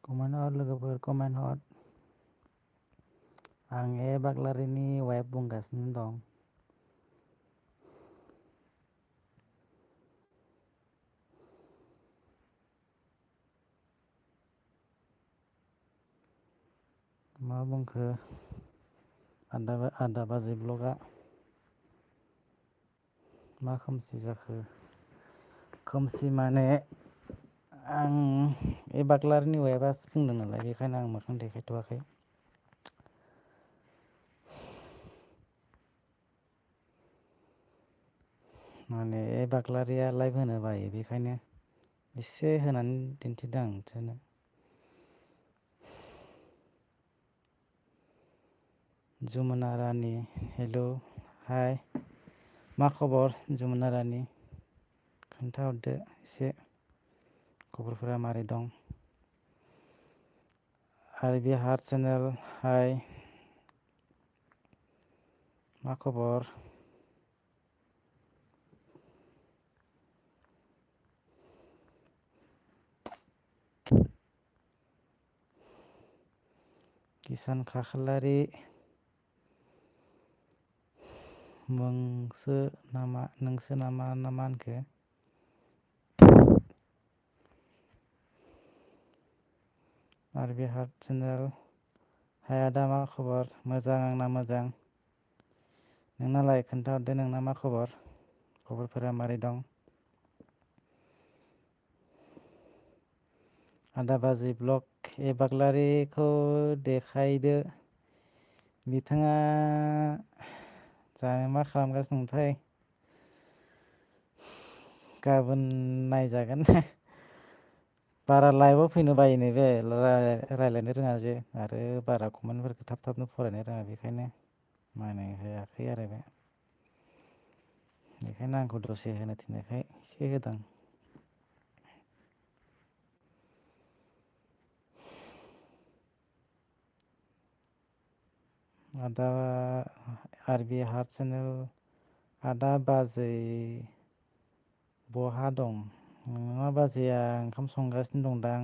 Comment हर लोगोफोर comment हर। आं बाग्लारिनि wife बुंगासिनो दं। मा बुंखो आदा बाजै ब्लगआ मा खोमसि जाखो? खोमसि माने आं बाग्लारिनि वाइफआसो बुंदों नालाय बेखायनो आं मोखां देखायथ'वाखै। माने बाग्लारिया लाइभ होनो बायो बेखायनो एसे होनानै दिन्थिदों आं बिसोरनो। जमुना रानि हेलौ हाय मा खबर जमुना रानि? खोन्थाहरदो एसे खबरफोरा मारै दं? आरबि हार्ट चेनेल हाय मा खबर? किसान खाख्लारि नोंसो नामा ना मा होनखो? आरबि हार्ट चेनेल हाय आदा मा खबर? मोजां आंना मोजां। नोंनालाय खोन्थाहरदो नोंना मा खबर? खबरफोरा मारै दं? आदा बाजै ब्लग बाग्लारिखौ देखायदो। बिथाङा जानो मा खालामगासिनो दंथाय? गाबोन नायजागोन। बारा लाइभआव फैनो बायोनो बे रायज्लायनो रोङा जे आरो बारा कमेन्टफोरखौ थाबनो फरायनो रोङा बेखायनो माने होआखै आरो बे। बेखायनो आंखौ दसे होनो थिननायखाय एसे होदों। आदा आरबि हार्ट चेनेल आदा बाजै बहा दं? नोंना बाजैया ओंखाम संगासिनो दंदां।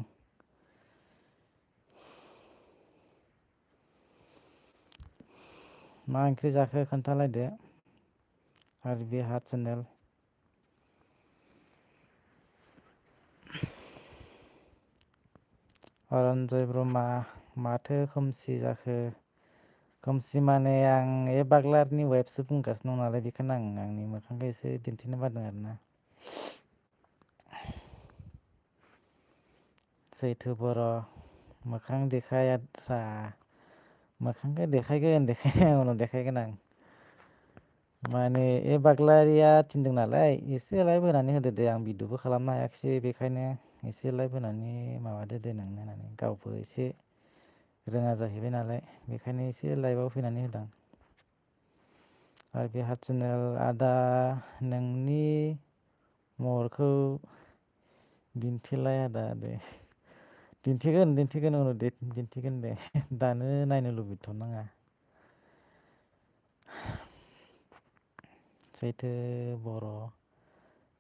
मा ओंख्रि जाखो खोन्थालायदो आरबि हार्ट चेनेल। अरन्जय ब्रह्मा माथो खोमसि जाखो? खोमसि माने आं बाग्लारिनि वाइफसो बुंगासिनो दं नालाय बेखायनो आं आंनि मोखांखौ एसे दिन्थिनो बादों आरोना। सैथो बर' मोखां देखायद्रा मोखांखौ देखायगोन उनाव देखायगोन आं। माने बाग्लारिया थिनदों नालाय एसे लाइभ होनानै होदो दे आं भिडिअबो खालामनो हायाखिसै बेखायनो एसे लाइभ होनानै माबादो दे नोंनो होननानै गावबो एसे रोङा जाहैबाय नालाय बेखायनो एसे लाइभआव फैनानै होदां। आरबि हार्ट चेनेल आदा नोंनि महरखौ दिन्थिलाय आदा दे। दिन्थिगोन उनाव दिन्थिगोन दे दानो नायनो लुबैथ'नाङा। सैथो बर'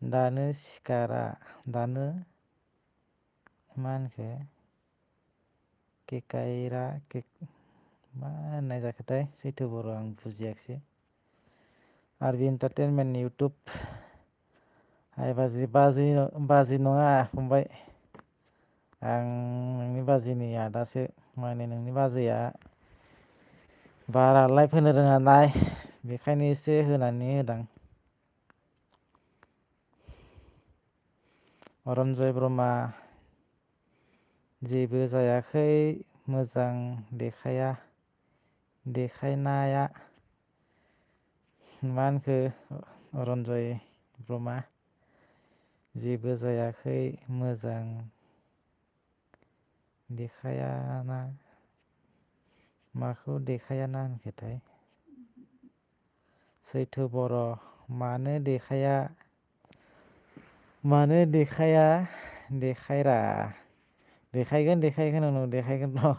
दानो सिखारा दानो मा होनखो मा होननाय जाखोथाय सैथो बर' आं बुजियाखिसै। आरबि एन्टारटेनमेन्ट इउटुब हाय बाजै नङा फंबाय। आं नोंनि बाजैनि आदासो माने नोंनि बाजैया बारा लाइभ होनो रोङा बेखायनो एसे होनानै होदां। अरन्जय ब्रह्मा जेबो जायाखै मोजां देखायनाया। मा होनखो अरन्जय ब्रह्मा? जेबो जायाखै मोजां देखायाना माखौ देखायाना होनखोथाय? सैथो बर' मानो देखाया देखायरा देखायगोन उनाव देखायगोन र'।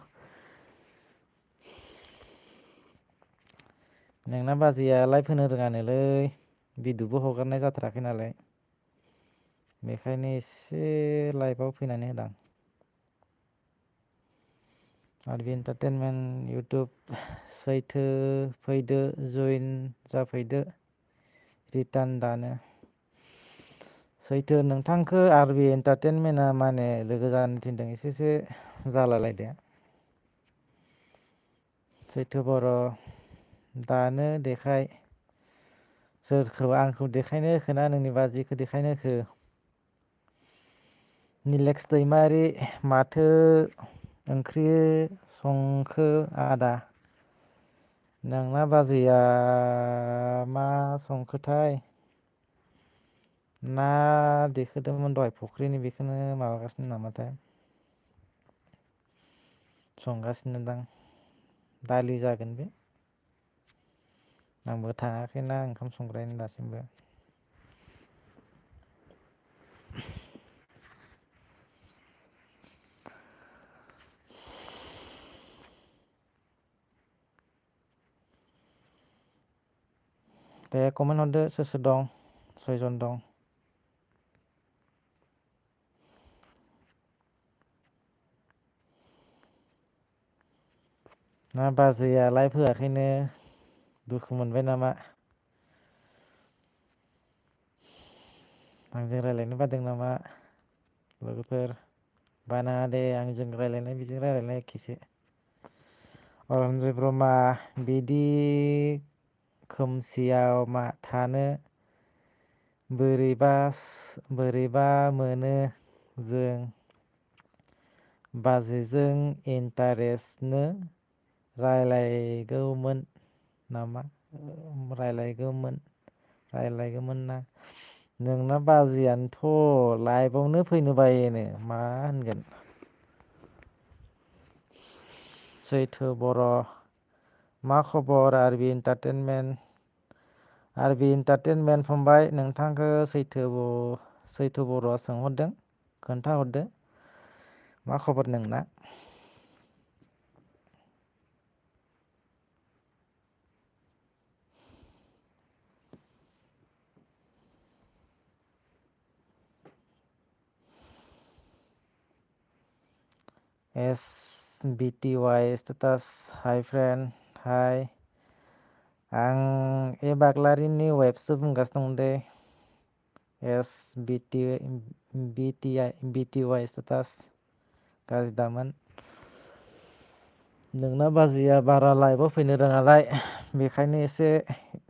नोंना बाजैया लाइभ होनो रोङानोलै भिडिअबो हगारनाय जाथाराखै नालाय बेखायनो एसे लाइभआव फैनानै होदां। आरबि एन्टारटेनमेन्ट इउटुब सैथो फैदो जइन जाफैदो रिटार्न दानो सैथो नोंथांखौ आरबि एन्टारटेनमेन्टआ माने लोगो जानो थिनदों एसेसो जालायलायदो सैथो बर' दानो देखाय सोरखौ आंखौ देखायनो होखोना नोंनि बाजैखौ देखायनो होखो निलेक्स दैमारि माथो ओंख्रि संखो आदा नोंना बाजैया मा संखोथाय ना देखोदोंमोन दहाय फुख्रिनि बेखौनो माबागासिनो नामाथाय संगासिनो दां दालि जागोन बे आंबो थाङाखैना ओंखाम संग्रायानो दासिमबो दे कमेन्ट हरदो सोर सोर दं सयजन दं ना बाजैयालाय फैयाखैनो दुखु मोनबाय नामा आंजों रायज्लायनो बादों नामा लोगोफोर बानाङा दे आंजों रायज्लायनाय बिजों रायज्लायनाय एखेसो अरन्जय ब्रह्मा बिदि खोमसियाव मा थानो बोरैबा मोनो जों बाजैजों इन्टारेस्टनो रायलायगौमोन नामा रायलायगौमोन ना नोंना बाजैयानोथ' लाइभआवनो फैनो बायोनो मा होनगोन सैथो बर' मा खबर आरबि एन्टारटेनमेन्ट फंबाय नोंथांखौ सैथो बर'आ सोंहरदों खोन्थाहरदो मा खबर नोंना SBTY स्टेटास हाय फ्रेन्ड हाय आं ए बाग्लारिनि वेबसो बुंगासिनो दं दे SBTY स्टेटास गाज्रि दामोन नोंना बाजैया बारा लाइभआव फैनो रोङालाय बेखायनो एसे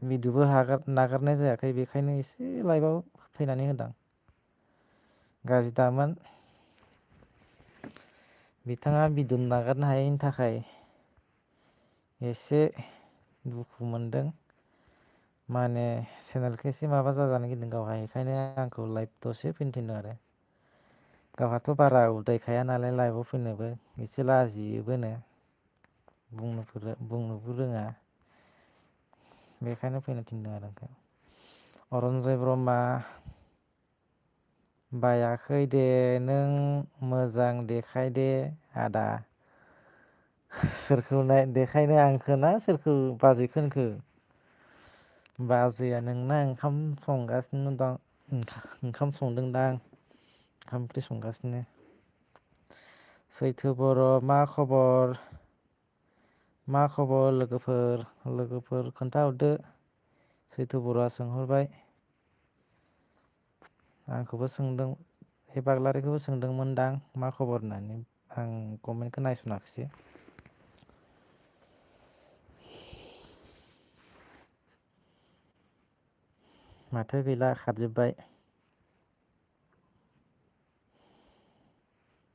भिडिअबो नागारनाय जायाखै बेखायनो एसे लाइभआव फैनानै होदां गाज्रि दामोन बिथाङा भिडिअ नागारनो हायैनि थाखाय एसे दुखु मोनदों माने चेनेलखौ एसे माबा जाजानो गिदों गावहा बेखायनो आंखौ लाइभ दसे फैनो थिनदों आरो गावहाथ' बारा उदायखाया नालाय लाइभआव फैनोबो एसे लाजियोबोनो बुंनोबो रोङा बेखायनो फैनो थिनदों आरो आंखौ अरन्जय ब्रह्मा बायाखै दे नों मोजां देखायदे आदा सोरखौ देखायनो आंखौ ना सोरखौ बाजैखौ होनखो बाजैया नोंना ओंखाम संगासिनो दं ओंखाम संदोंदां ओंखाम ओंख्रि संगासिनो सैथो बर' मा खबर लोगोफोर खोन्थाहरदो सैथो बर'आ सोंहरबाय आंखौबो सोंदों बे बाग्लारिखौबो सोंदोंमोनदां मा खबर होननानै आं कमेन्टखौ नायसनाखिसै माथो गैला खारजोब्बाय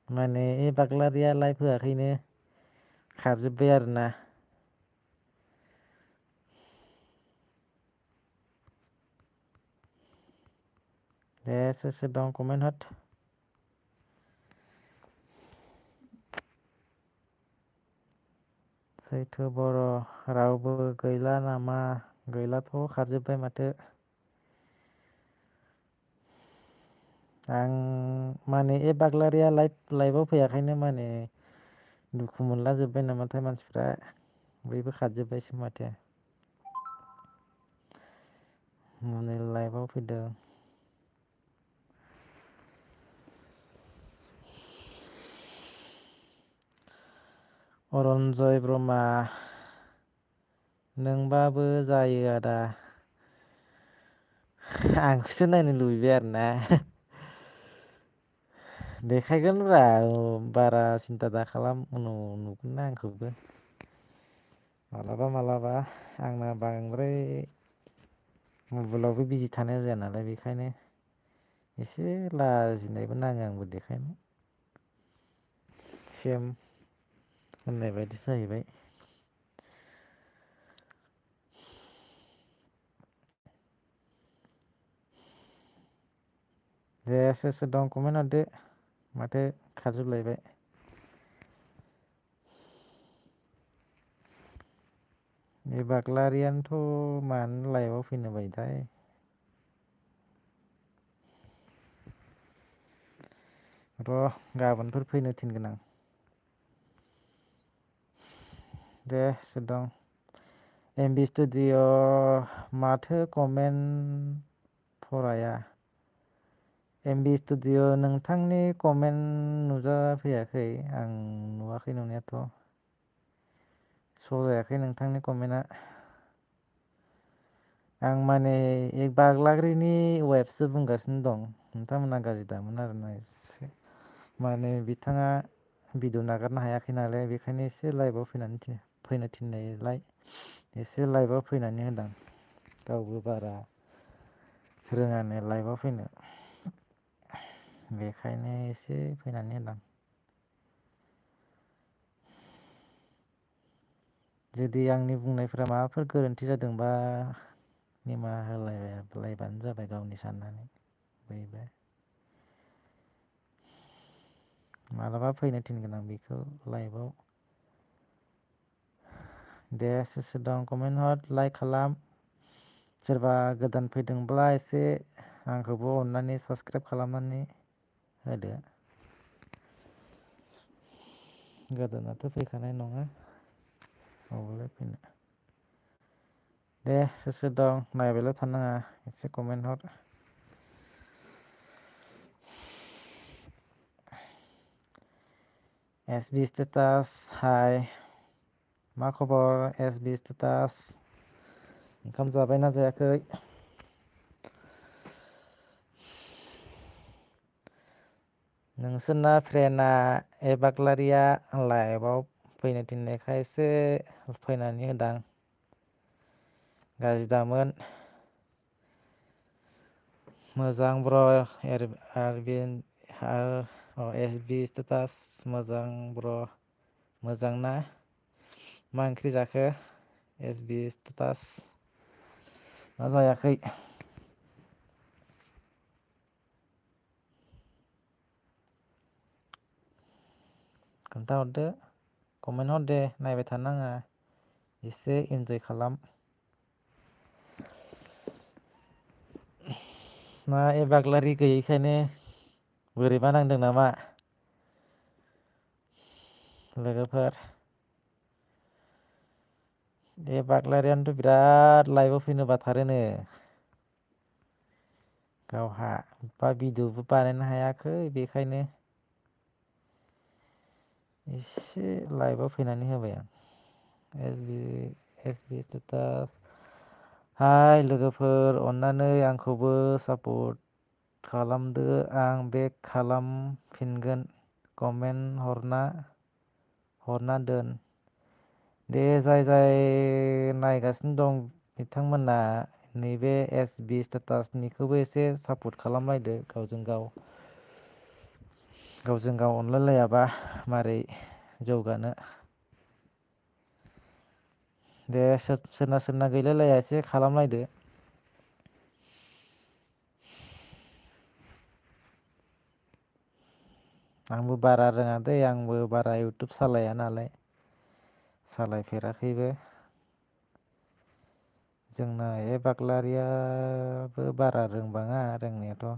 माने ए बाग्लारिया लाइभ होआखैनो खारजोब्बाय आरोना दे सोर सोर दं कमेन्ट हर सैथो बर' रावबो गैला नामा गैलाथ' खारजोब्बाय माथो आं माने ए बाग्लारिया लाइभआव फैयाखैनो माने दुखु मोनला जोब्बाय नामाथाय मानसिफ्रा बयबो खारजोब्बायसो माथो माने लाइभआव फैदों अरन्जय ब्रह्मा नोंबाबो जायो आदा आंखौसो नायनो लुबैबाय आरोना देखायगोन ब्रा बारा सिन्था दा खालाम उनाव नुगोन ना आंखौबो मालाबा आंना बांद्राय मबाइलावबो बिजि थानाय जाया नालाय बेखायनो एसे लाजिनायबो नाङो आंबो देखायनो सेम होननाय बायदि जाहैबाय दे सोर सोर दं कमेन्ट हरदो माथो खारजोबलायबाय बे बाग्लारियानोथ' मानो लाइभआव फैनो बायोथाय र' गाबोनफोर फैनो थिनगोन आं दे सोर दं एमबि स्टुडिअ माथो कमेन्ट फराया एमबि स्टुडिअ नोंथांनि कमेन्ट नुजाफैयाखै आं नुवाखै नुनायाथ' स' जायाखै नोंथांनि कमेन्टआ आं माने एक बाग्लारिनि वाइफसो बुंगासिनो दं नोंथांमोना गाज्रि दामोन आरोना एसे माने बिथाङा भिडिअ नागारनो हायाखै नालाय बेखायनो एसे लाइभआव फैनो थिननायलाय एसे लाइभआव फैनानै होदां गावबो बारा रोङानो लाइभआव फैनो बेखायनो एसे फैनानै होदां जुदि आंनि बुंनायफोरा माबाफोर गोरोन्थि जादोंबा निमाहा होलायबानो जाबाय गावनि साननानै बयबो मालाबा फैनो थिनगोन आं बेखौ लाइभआव दे सोर सोर दं कमेन्ट हर लाइक खालाम सोरबा गोदान फैदोंब्ला एसे आंखौबो अननानै साबसक्राइब खालामनानै होदो गोदानाथ' फैखानाय नङा अबावलाय फैनो दे सोर सोर दं नायबायल' थानाङा एसे comment her ass B status हाय मा खबर एस बि स्टेटास ओंखाम जाबायना जायाखै नोंसोरना फ्रेन्डआ ए बाग्लारिया लाइभआव फैनो थिननायखायसो फैनानै होदां गाज्रि दामोन मोजां ब्र एस बि स्टेटास मोजां ब्र मोजां ना मा ओंख्रि जाखो एस बि स्टेटास ना जायाखै खोन्थाहरदो कमेन्ट हर दे नायबाय थानाङा एसे इन्जय खालाम मा ए बाग्लारि गैयैखायनो बोरैबा नांदों नामा लोगोफोर ए बाग्लारियानोथ' बिराद लाइभआव फैनो बाथारोनो गावहा बा भिडिअबो बानायनो हायाखै बेखायनो एसे लाइभआव फैनानै होबाय आं एस बि स्टेटास हाय लोगोफोर अननानै आंखौबो सापर्ट खालामदो आं बेक खालामफिनगोन कमेन्ट हरना दोन दे जाय जाय नायगासिनो दं बिथांमोना नैबे एस बि स्टेटासनिखौबो एसे सापर्ट खालामलायदो गावजों गाव अनलायलायाबा मारै जौगानो दे सोरना सोरना गैलायलाया एसे खालामलायदो आंबो बारा रोङा दै आंबो बारा इउटुब सालाया नालाय सालायफेराखैबो जोंना ए बाग्लारियाबो बारा रोंबाङा रोंनायाथ'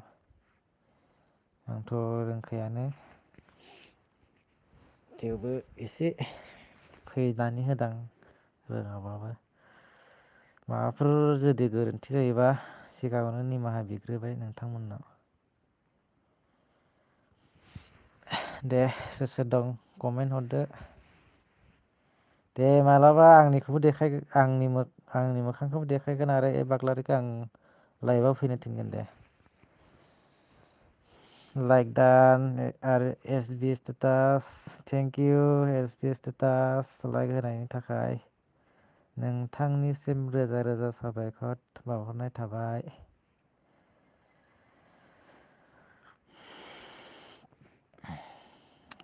आंथ' रोंखायानो थेवबो एसे फैनानै होदां रोङाबाबो माबाफोर जुदि गोरोन्थि जायोबा सिगाङावनो निमाहा बिग्रोबाय नोंथांमोननाव दे सोर सोर दं कमेन्ट हरदो दे मालाबा आंनिखौबो देखायगोन आंनि मोखांखौबो देखायगोन आरो ए बाग्लारिखौ आं लाइभआव फैनो थिनगोन दे। लाइक दान आरो S B status thank you S B status like होनायनि थाखाय नोंथांनिसिम रोजा रोजा साबायखर बावहरनाय थाबाय।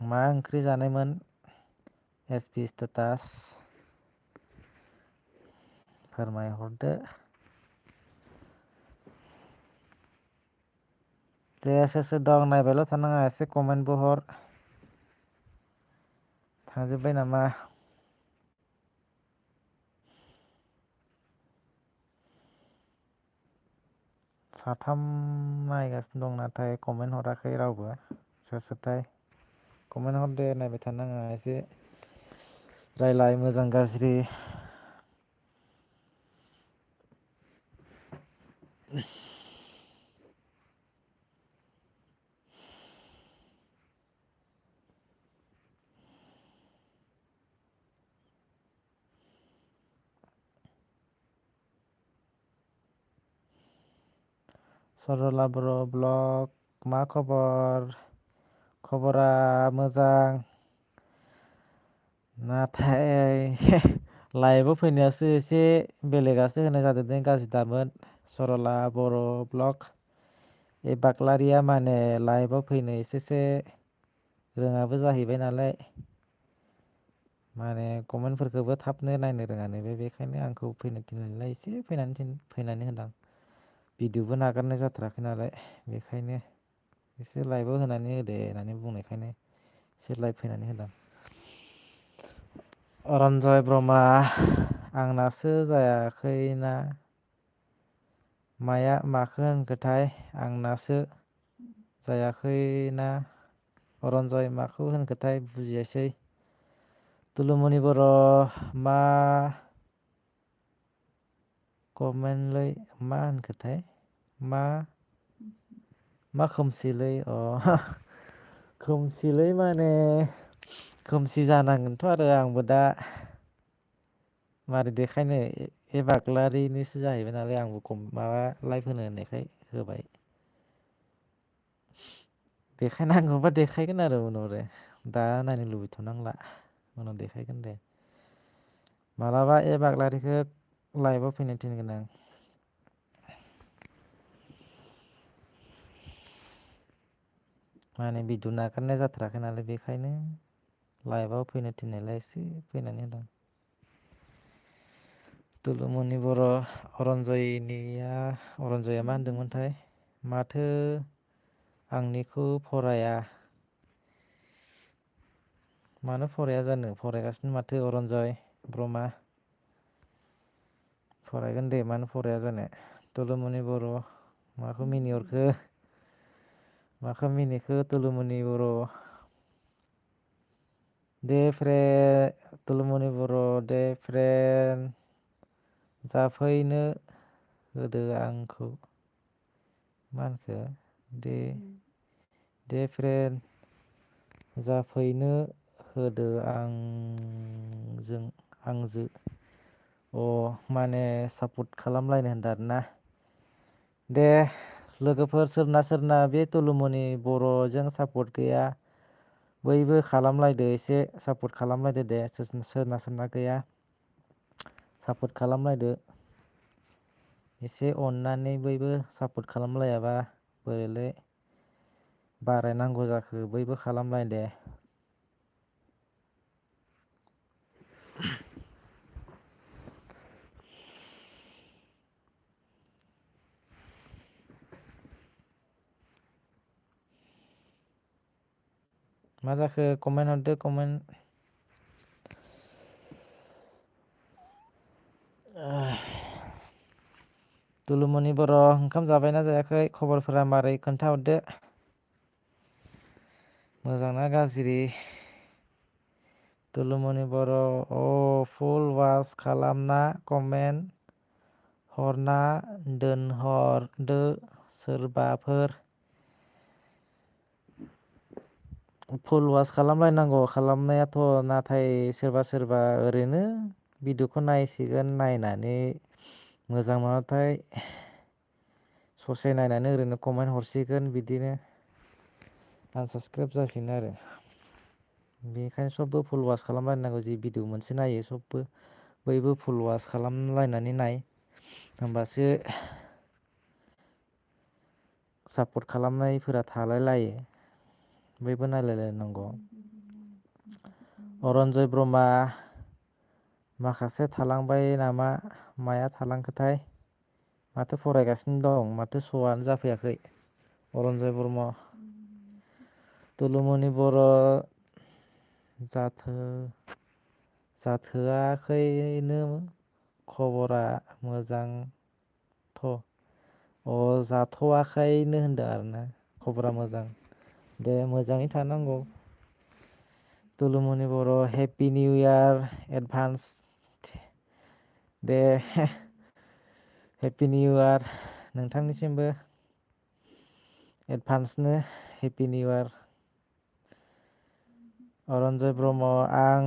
मा ओंख्रि जानायमोन एस बि स्टेटास फोरमायहरदो। दे सोर सोर दं नायबायल' थानाङा एसे कमेन्टबो हर। थांजोब्बाय नामा? साथाम नायगासिनो दं नाथाय कमेन्ट हराखै रावबो सोर सोरथाय कमेन्ट हर दे नायबाय थानाङा एसे रायलाय मोजां गाज्रि। सरला बर' ब्लग मा खबर? खबरा मोजां। नाथाय लाइभआव फैनायासो एसे बेलेगासो होनाय जादेरदों गाज्रि दामोन। सरला बर' ब्लग ए बाग्लारिया माने लाइभआव फैनो एसेसो रोङाबो जाहैबाय नालाय माने कमेन्टफोरखौबो थाबनो नायनो रोङानो बेखायनो आंखौ फैनो थिननायलाय एसे फैनानै होदां भिडिअबो नागारनाय जाथाराखै नालाय बेखायनो एसे लाइभआव होनानै होदो होननानै बुंनायखायनो एसे लाइभ फैनानै होदां। रन्जय ब्रह्मा आंनासो जायाखैना माखो होनखोथाय आंनासो जायाखैना रन्जय माखौ होनखोथाय बुजियासै। तुलुमनि बर' मा कमेन्टलै मा होनखोथाय मा खोमसिलै खोमसिलै माने खोमसि जानांगोनथ' आरो आंबो दा मारै देखायनो ए बाग्लारिनिसो जाहैबाय नालाय आंबो माबा लाइभ होनो होननायखाय होबाय। देखायनांगौबा देखायगोन आरो उनावरे दा नायनो लुबैथ'नांला उनाव देखायगोन दे। मालाबा ए बाग्लारिखौ लाइभआव फैनो थिनगोन आं। माने भिडिअ नागारनाय जाथाराखै नालाय बेखायनो लाइभआव फैनो थिननायलाय एसे फैनानै होदों। तुलुमनि बर' अरन्जयआ मा होनदोंमोनथाय माथो आंनिखौ फराया मानो फराया जानो फरायगासिनो माथो अरन्जय ब्रह्मा फरायगोन दे मानो फराया जानो। तुलुमनि बर' माखौ मिनिखो तुलुमनि बर' तुलुमनि बर' दे फ्रेन्ड जाफैनो होदो आंखौ मा होनखो दे फ्रेन्ड जाफैनो होदो आंजो माने सापर्ट खालामलायनो होनदों आरोना। दे लोगोफोर सोरना बे तुलुमनि बर'जों सापर्ट गैया बयबो खालामलायदो एसे सापर्ट खालामलायदो दे सोरना गैया सापर्ट खालामलायदो एसे अननानै बयबो सापर्ट खालामलायाबा बोरैलै बारायनांगौ जाखो बयबो खालामलाय दे। मा जाखो कमेन्ट हरदो कमेन्ट तुलुमनि बर' ओंखाम जाबायना जायाखै खबरफोरा मारै खोन्थाहरदो। मोजांना गाज्रि तुलुमनि बर' फुल वास खालामना कमेन्ट हरना दोनहरदो सोरबाफोर फुल वास खालामलायनांगौ खालामनायाथ' नाथाय सोरबा सोरबा ओरैनो भिडिअखौ नायसिगोन नायनानै मोजां मोनाथाय ससे नायनानै ओरैनो कमेन्ट हरसिगोन बिदिनो आनसाबसक्राइब जाफिनो आरो बेनिखायनो सबबो फुल वास खालामलायनांगौ जि भिडिअ मोनसे नायो सबबो बयबो फुल वास खालामलायनानै नाय होमबासो सापर्ट खालामनायफोरा थालाय लायो बयबो नायलायलायनांगौ अरन्जय ब्रह्मआ माखासे थालांबाय नामा माया थालांखोथाय माथो फरायगासिनो दं माथो श'आनो जाफैयाखै अरन्जय ब्रह्म तुलुमनि बर' जाथोआखैनो खबरा मोजांथ' जाथ'वाखैनो होनदों आरोना खबरा मोजां दे मोजाङै थानांगौ तुलुमनि बर' हेपि निउ इयार एडभान्स दे हेपि निउ इयार नोंथांनिसिमबो एडभान्सनो हेपि निउ इयार अरन्जय ब्रह्म आं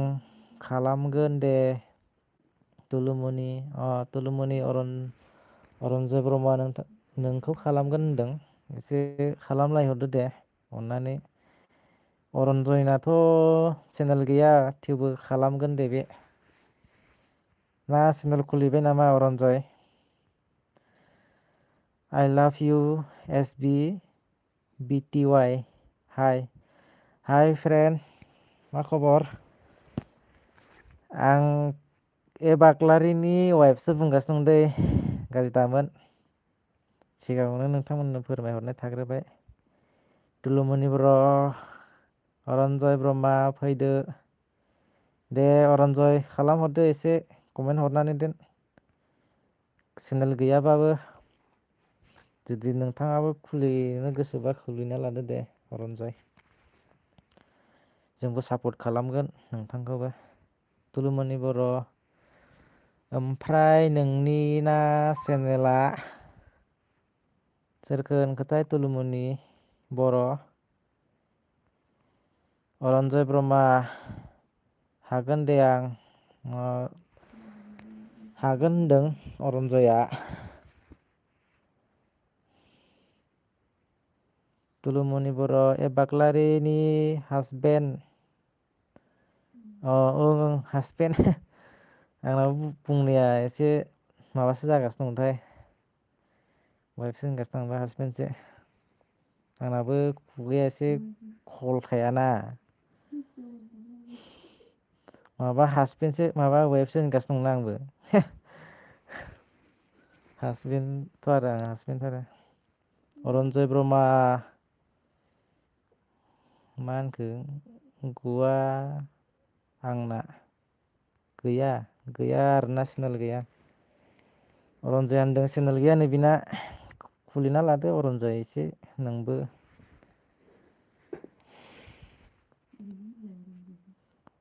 खालामगोन दे तुलुमनि अरन्जय ब्रह्मआ नोंखौ खालामगोन होनदों एसे खालामलायहरदो दे अननानै अरन्जयनाथ' चेनेल गैया थेवबो खालामगोन दे बे ना चेनेल खुलिबाय नामा अरन्जय I love you S B T Y hi friend मा खबर आं बाग्लारिनि वाइफसो बुंगासिनो दं दै गाज्रि दामोन सिगाङावनो नोंथांमोननो फोरमायहरनाय थाग्रोबाय तुलुमनि बर' अरन्जय ब्रह्म फैदो दे अरन्जय खालामहरदो एसे कमेन्ट हरनानै दोन चेनेल गैयाबाबो जुदि नोंथाङाबो खुलिनो गोसोबा खुलिना लादो दे अरन्जय जोंबो सापर्ट खालामगोन नोंथांखौबो तुलुमनि बर' ओमफ्राय नोंनि ना चेनेला सोरखो होनखोथाय तुलुमनि बर' अरन्जय ब्रह्म हागोन दे आं हागोन होनदों अरन्जयआ तुलुमनि बर' बाग्लारिनि हासबेन्ड ओं हासबेन्ड आंनाबो बुंनाया एसे माबासो जागासिनो दंथाय वाइफसो होनगासिनो आंबो हासबेन्डसो आंनाबो खुगाया एसे खलथायाना माबा हासबेन्डसो माबा वाइफसो होनगासिनो दंना आंबो हासबेन्डथ' आरो आं हासबेन्ड आरो अरन्जय ब्रह्म मा होनखो गवा आंना गैया आरोना चेनेल गैया अरन्जय होनदों चेनेल गैयानो बिना खुलिना लादो अरन्जय एसे नोंबो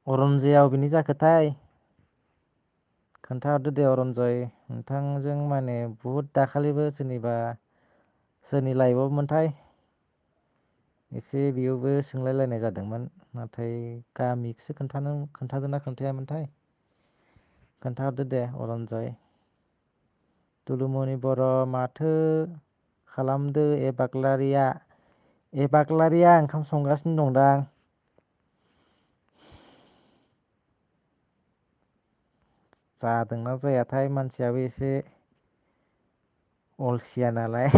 अरन्जयआ अबेनि जाखोथाय खोन्थाहरदो दे अरन्जय नोंथांजों माने बुहुद दाखालिबो सोरनि लाइभआवमोनथाय एसे बेयावबो सोंलायलायनाय जादोंमोन नाथाय गामिखौसो खोन्थादोंना खोन्थायामोनथाय खोन्थाहरदो दे अरन्जय तुलुमनि बर' माथो खालामदो बाग्लारिया ओंखाम संगासिनो दंदां जादोंना जायाथाय मानसियाबो एसे अलसिया नालाय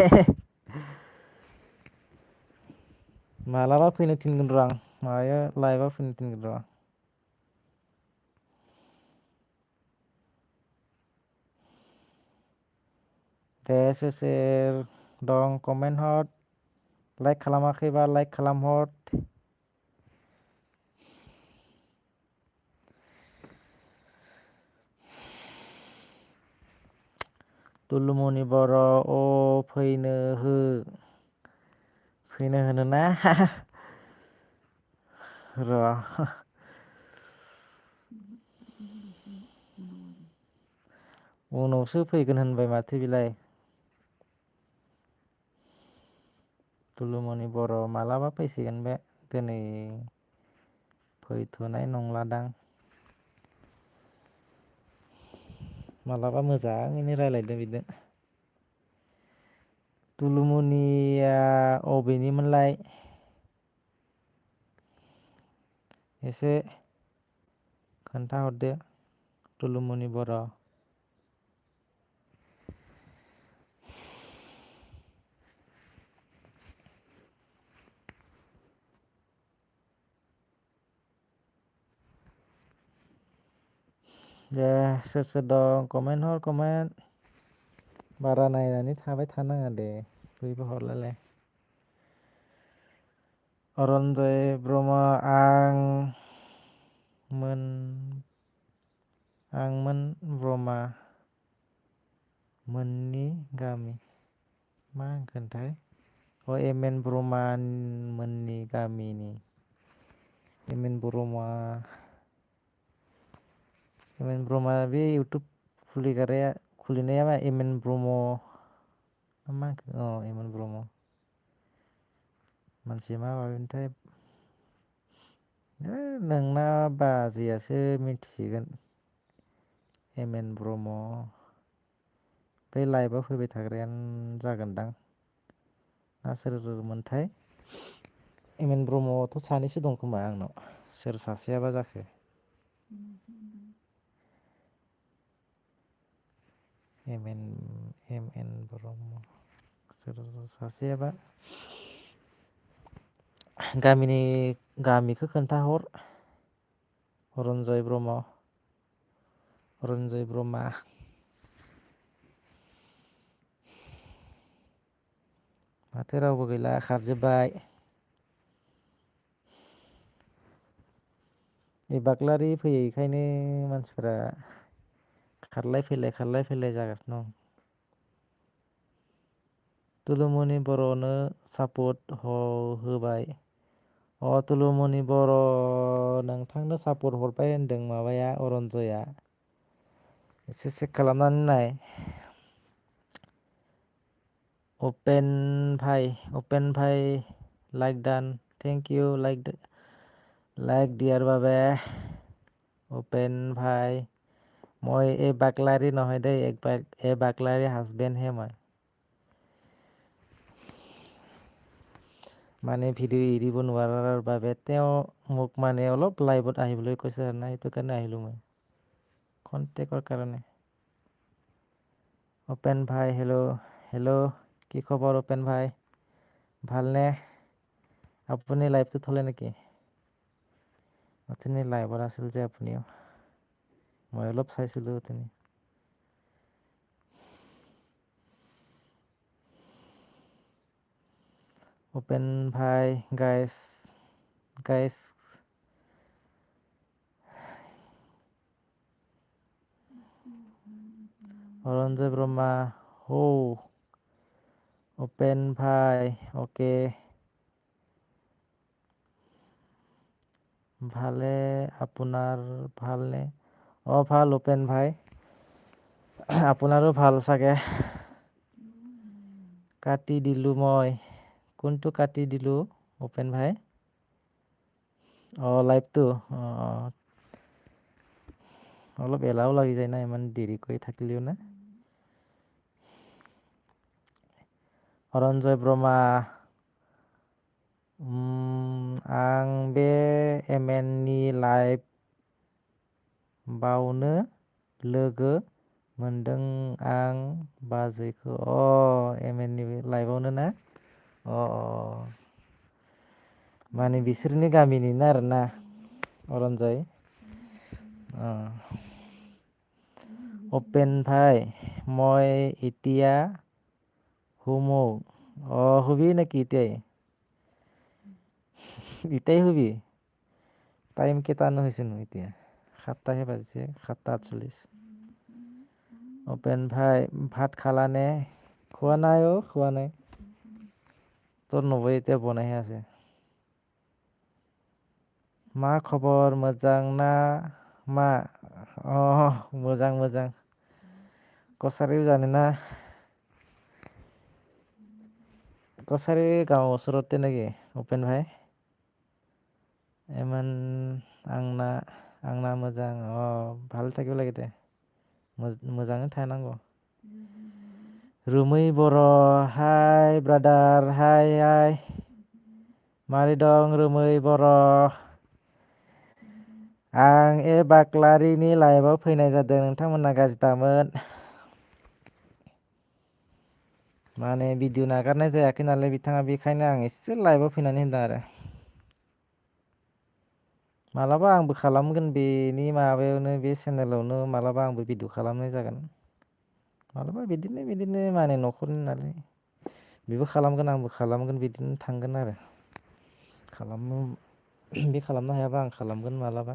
मालाबा फैनो थिनगोन र' आं लाइभआव फैनो थिनगोन र' दे सोर सोर दं कमेन्ट हर लाइक खालामाखैबा लाइक खालामहर तुलुमनि बर' फैनो होनोना र' उनावसो फैगोन होनबाय माथो बिलाय तुलुमनि बर' मालाबा फैसिगोन बे दिनै फैथ'नाय नंलादां। मालाबा मोजाङैनो रायलायदो बिदो। तुलुमनिया अबेनिमोनलाय? एसे खोन्थाहरदो तुलुमनि बर'। दे सोर सोर दं कमेन्ट हर कमेन्ट। बारा नायनानै थाबाय थानाङा दे बयबो हरलायलाय। अरन्जय ब्रह्म आंमोन ब्रह्मा मोननि गामि मा होनखोथाय एम एन ब्रह्म मोननि गामिनि एम एन ब्रह्मा ब्रह्मा बे इउटुब खुलिनाया मा एम एन ब्रह्म मा एम एन ब्रह्म मानसि मा माबिमोनथाय नोंना बाजैयासो मिथिसिगोन। एम एन ब्रह्म बे लाइभआव फैबाय थाग्रायानो जागोनदां ना सोरमोनथाय एम एन ब्रह्मआथ' सानैसो दं खोमा आंनाव सोर सासेयाबा जाखो। एम एन ब्रह्म सोर सासेयाबा गामिखौ खोन्थाहर रन्जय ब्रह्म माथो रावबो गैला खारजोब्बाय। बाग्लारि फैयैखायनो मानसिफोरा खारलाय फैलाय जागासिनो दं। तुलुमनि बर'नो सापर्ट होबाय। तुलुमनि बर' नोंथांनो सापर्ट हरबाय होनदों माबाया अरन्जया। एसे चेक खालामनानै नाय। अपेन भाइ लाइक डान थेंक इउ लाइक दियार বাবে अपेन भाই মই এই বাকলাৰী নহয় দেই এই বাকলাৰী হাজবেণ্ডহে মই। মানে ভিডিঅ' এৰিব নোৱাৰাৰ বাবে তেওঁ মোক মানে অলপ লাইভত আহিবলৈ কৈছে আৰু না সেইটো কাৰণে আহিলোঁ মই কণ্টেক্টৰ কাৰণে। অপেন ভাই হেল্ল' কি খবৰ অপেন ভাই ভালনে? আপুনি লাইভটো থলে নেকি? অথনি লাইভত আছিল যে আপুনিও মই অলপ চাইছিলোঁ অথনি। অপেন ভাই গাইছ অৰঞ্জয় ব্ৰহ্মা অপেন ভাই অ'কে ভালে আপোনাৰ ভালনে? ভাল উপেন ভাই আপোনাৰো ভাল চাগে। কাটি দিলোঁ মই কোনটো কাটি দিলোঁ অপেন ভাই? লাইভটো অলপ এলাও লাগি যায় না ইমান দেৰি কৰি থাকিলেও না। অৰঞ্জয় ব্ৰহ্মা आं बे एम एन नि लाइभ बावनो लोगो मोनदों आं बाजैखौ एम एन नि लाइभआवनो ना माने बिसोरनि गामिनिनो आरोना अरन्जय অপেন ভাই মই এতিয়া শুবি নেকি এতিয়াই? এতিয়াই শুবি? টাইম কেইটানো হৈছেনো এতিয়া 7টাহে বাজিছে 7:48। অপেন ভাই ভাত খালানে? খোৱা নাই তোৰ নবৌ এতিয়া বনাইহে আছে। मा खबर मोजां ना मा? मोजां कछारियाव जानोना कछारी गाঁৱৰ ওচৰতে নেকি অপেন ভাই? इमान आंना मोजां ভালো থাকিব লাগে दे मोजाङै थानांगौ रुमै बर' हाय ब्रादार हाय मारै दं रुमै बर' आं बाग्लारिनि लाइभआव फैनाय जादों नोंथांमोना गाज्रि दामोन माने भिडिअ नागारनाय जायाखै नालाय बिथाङा बेखायनो आं एसे लाइभआव फैनानै होनदों आरो मालाबा आंबो खालामगोन बेनि माबायावनो बे चेनेलावनो मालाबा आंबो भिडिअ खालामनाय जागोन मालाबा बिदिनो माने न'खरनि नालाय बेबो खालामगोन आंबो खालामगोन बिदिनो थांगोन आरो बे खालामनो हायाबा आं खालामगोन मालाबा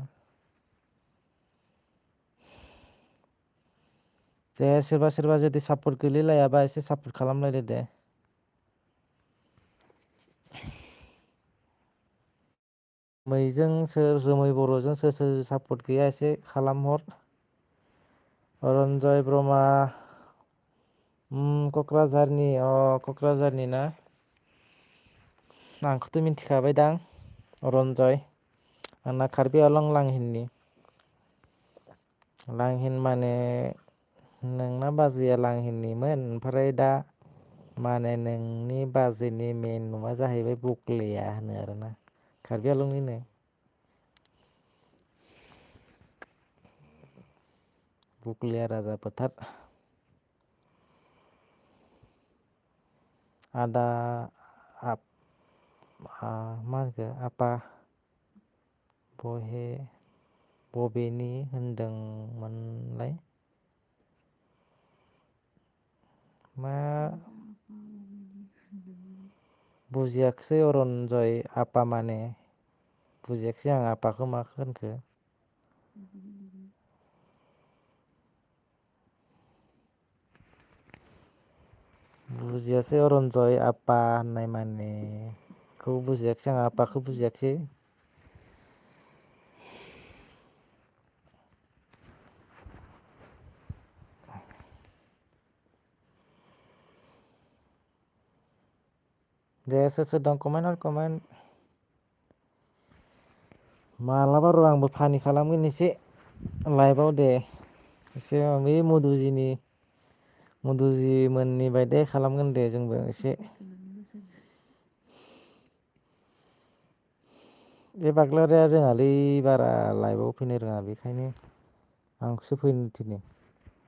दे सोरबा जुदि सापर्ट गोलैलायाबा एसे सापर्ट खालामलायदो दे रोमै बर'जों सोर सापर्ट गैया एसे खालामहर रन्जय ब्रह्मा क'क्राझारनि ना आंखौथ' मिथिखाबाय दां रन्जय आंना कार्बि आलं लांहिननि लांहिन माने नोंना बाजैया लांहिननिमोन ओमफ्राय दा माने नोंनि बाजैनि मेन न'आ जाहैबाय बकलिया होनो आरोना कार्बि आलंनिनो बकलिया राजा फोथार आदा मा होनखो आफा बबेनि होनदोंमोनलाय मा बुजियाखिसै रन्जय आपा माने बुजियाखिसै आं आफाखौ मा होनखो बुजियासै रन्जय आपा होननाय मानेखौ बुजियाखिसै आं आफाखौ बुजियाखिसै दे सोर दं कमेन्ट मालाबा र' आंबो फानि खालामगोन एसे लाइभआव दे एसे बे मधुजि मोननि बायदि खालामगोन दे जोंबो एसे बे बाग्लारिया रोङालै बारा लाइभआव फैनो रोङा बेखायनो आंखौसो फैनो थिनो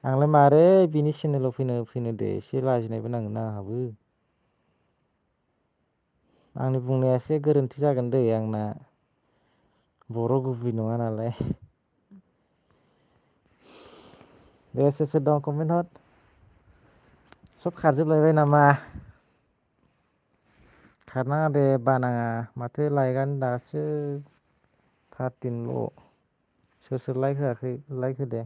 आंलाय मारै बिनि चेनेलाव फैनो दे एसे लाजिनायबो नांगोन ना आंहाबो आंनि बुंनाया एसे गोरोन्थि जागोन दै आंना बर' गुबै नङा नालाय दे सोर दं कमेन्ट हर सब खारजोबलायबाय नामा खारनाङा दे बानाङा माथो लाइकआनो दासो 13ल' सोर लाइक होआखै लाइक होदे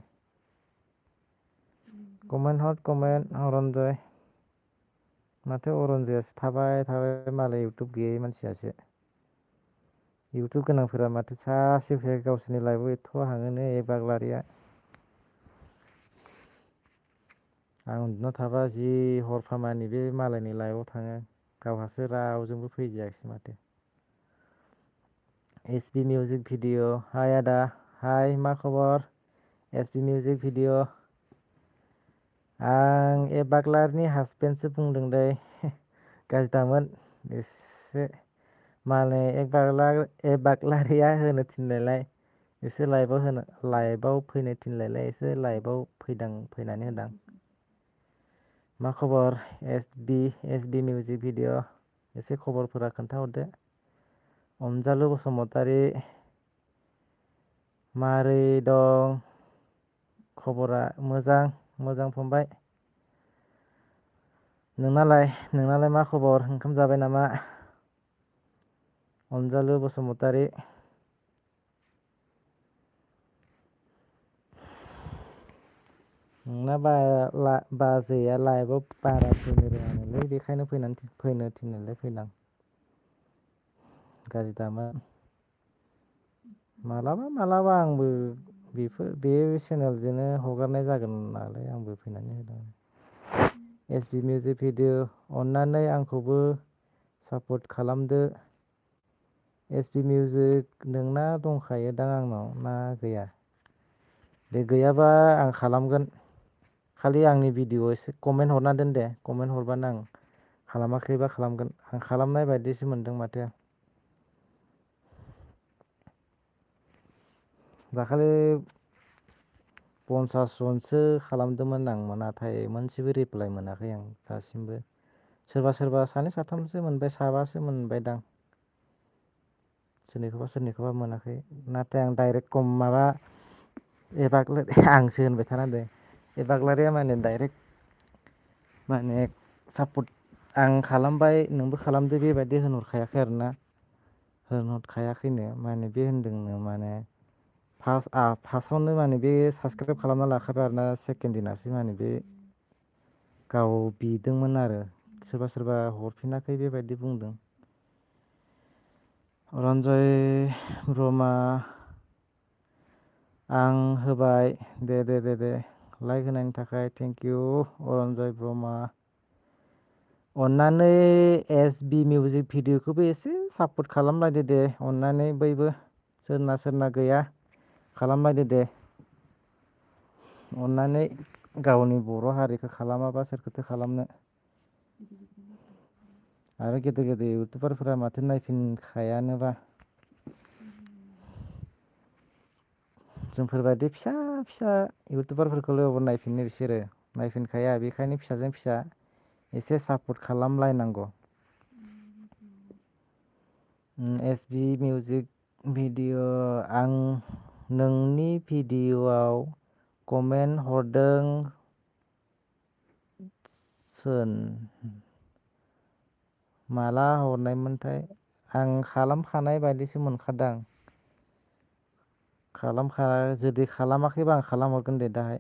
कमेन्ट रन्जय माथो अरन्जयासो थाबाय मालाय इउटुब गैयै मानसियासो इउटुब गोनांफोरा माथो सासे फैया गावसोरनि लाइफआव एथ' हाङोनो बाग्लारिया आं उन्दुना थाबा जि हरफामानि बे मालायनि लाइफआव थाङो गावहासो रावजोंबो फैजायाखिसै माथो एस बि मिउजिक भिडिअ हाय आदा हाय मा खबर एस बि मिउजिक भिडिअ आं बाग्लारिनि हासबेन्डसो बुंदों दै गाज्रि दामोन एसे माने बाग्लारिया होनो थिननायलाय एसे लाइभआव फैनो थिनलायलाय एसे लाइभआव फैनानै होदां मा खबर एस बि मिउजिक भिडिअ एसे खबरफोरा खोन्थाहरदो अनजालु बसुमतारी मारै दं खबरा मोजां फंबाय नोंनालाय मा खबर ओंखाम जाबाय नामा अनजालु बसुमतारी नोंना बाजैया लाइभआव बारा फैनो रोङानोलै बेखायनो फैनो थिननायलाय फैदां गाज्रि दामोन मालाबा आंबो बे चेनेलजोंनो हगारनाय जागोन नालाय आंबो फैनानै होदों एस बि मिउजिक भिडिअ अननानै आंखौबो सापर्ट खालामदो एसबि मिउजिक नोंना दंखायो दां आंनाव ना गैया? दे गैयाबा आं खालामगोन। खालि आंनि भिडिअ एसे कमेन्ट हरना दोन दे कमेन्ट हरबानो आं खालामाखैबा खालामगोन आं खालामनाय बायदिसो मोनदों माथो। दाखालि 50 जनसो खालामदोंमोन आं नाथाय मोनसेबो रिप्लाय मोनाखै आं दासिमबो। सोरबा सोरबा सानै साथामसो मोनबाय साबासो मोनबायदां। सोरनिखौबा मोनाखै नाथाय आं डाइरेक्ट माबा आंसो होनबाय थानांदों एबाग्लारिया माने डाइरेक्ट माने सापर्ट आं खालामबाय नोंबो खालामदो बेबायदि होनहरखायाखै आरोना। होनहरखायाखैनो माने बे होनदोंनो माने फार्स्टआवनो माने बे साबसक्राइब खालामना लाखाबाय आरोना सेकेन्ड दिनासो माने बे गाव बिदोंमोन आरो सोरबा सोरबा हरफिनाखै बेबायदि बुंदों। रन्जय ब्रह्मआ आं होबाय दे लाइक होनायनि थाखाय थेंक इउ अरन्जय ब्रह्म। अननानै एसबि मिउजिक भिडिअखौबो एसे सापर्ट खालामलायदो दे अननानै बयबो सोरना गैया खालामलायदो दे। अननानै गावनि बर' हारिखौ खालामाबा सोरखौथो खालामनो। आरो गेदेर गेदेर इउटुबारफोरा माथो नायफिनखायानोबा। जोंफोरबायदि फिसा फिसा इउटुबारफोरखौल' अबाव नायफिनो बिसोरो नायफिनखाया बेखायनो फिसाजों फिसा एसे सापर्ट खालामलायनांगौ। एसबि मिउजिक भिडिअ आं नोंनि भिडिअ'आव कमेन्ट हरदों माला हरनायमोनथाय आं खालामखानाय बायदिसो मोनखादां। जुदि खालामाखैबा आं खालामहरगोन दे दाहाय।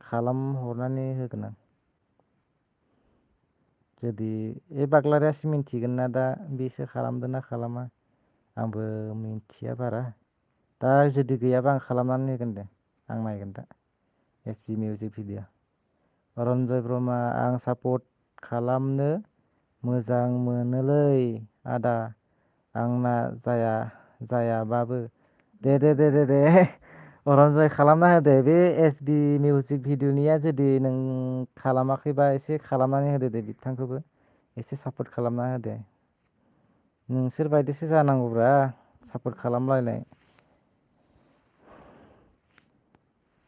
खालामहरनानै होगोन आं। जुदि बाग्लारियासो मिथिगोन ना दा बेसो खालामदों ना खालामा। आंबो मिथिया बारा। दा जुदि गैयाबा आं खालामनानै होगोन दे आं नायगोन दा एसबि मिउजिक भिडिअ। रन्जय ब्रह्मआ आं सापर्ट खालामनो मोजां मोनोलै आदा आंना जायाबाबो दे रन्जय खालामना होदो बे एसबि मिउजिक भिडिअ'निया जुदि नों खालामाखैबा एसे खालामनानै होदो दे बिथांखौबो एसे सापर्ट खालामना होदो। नोंसोर बायदिसो जानांगौब्रा सापर्ट खालामलायनाय।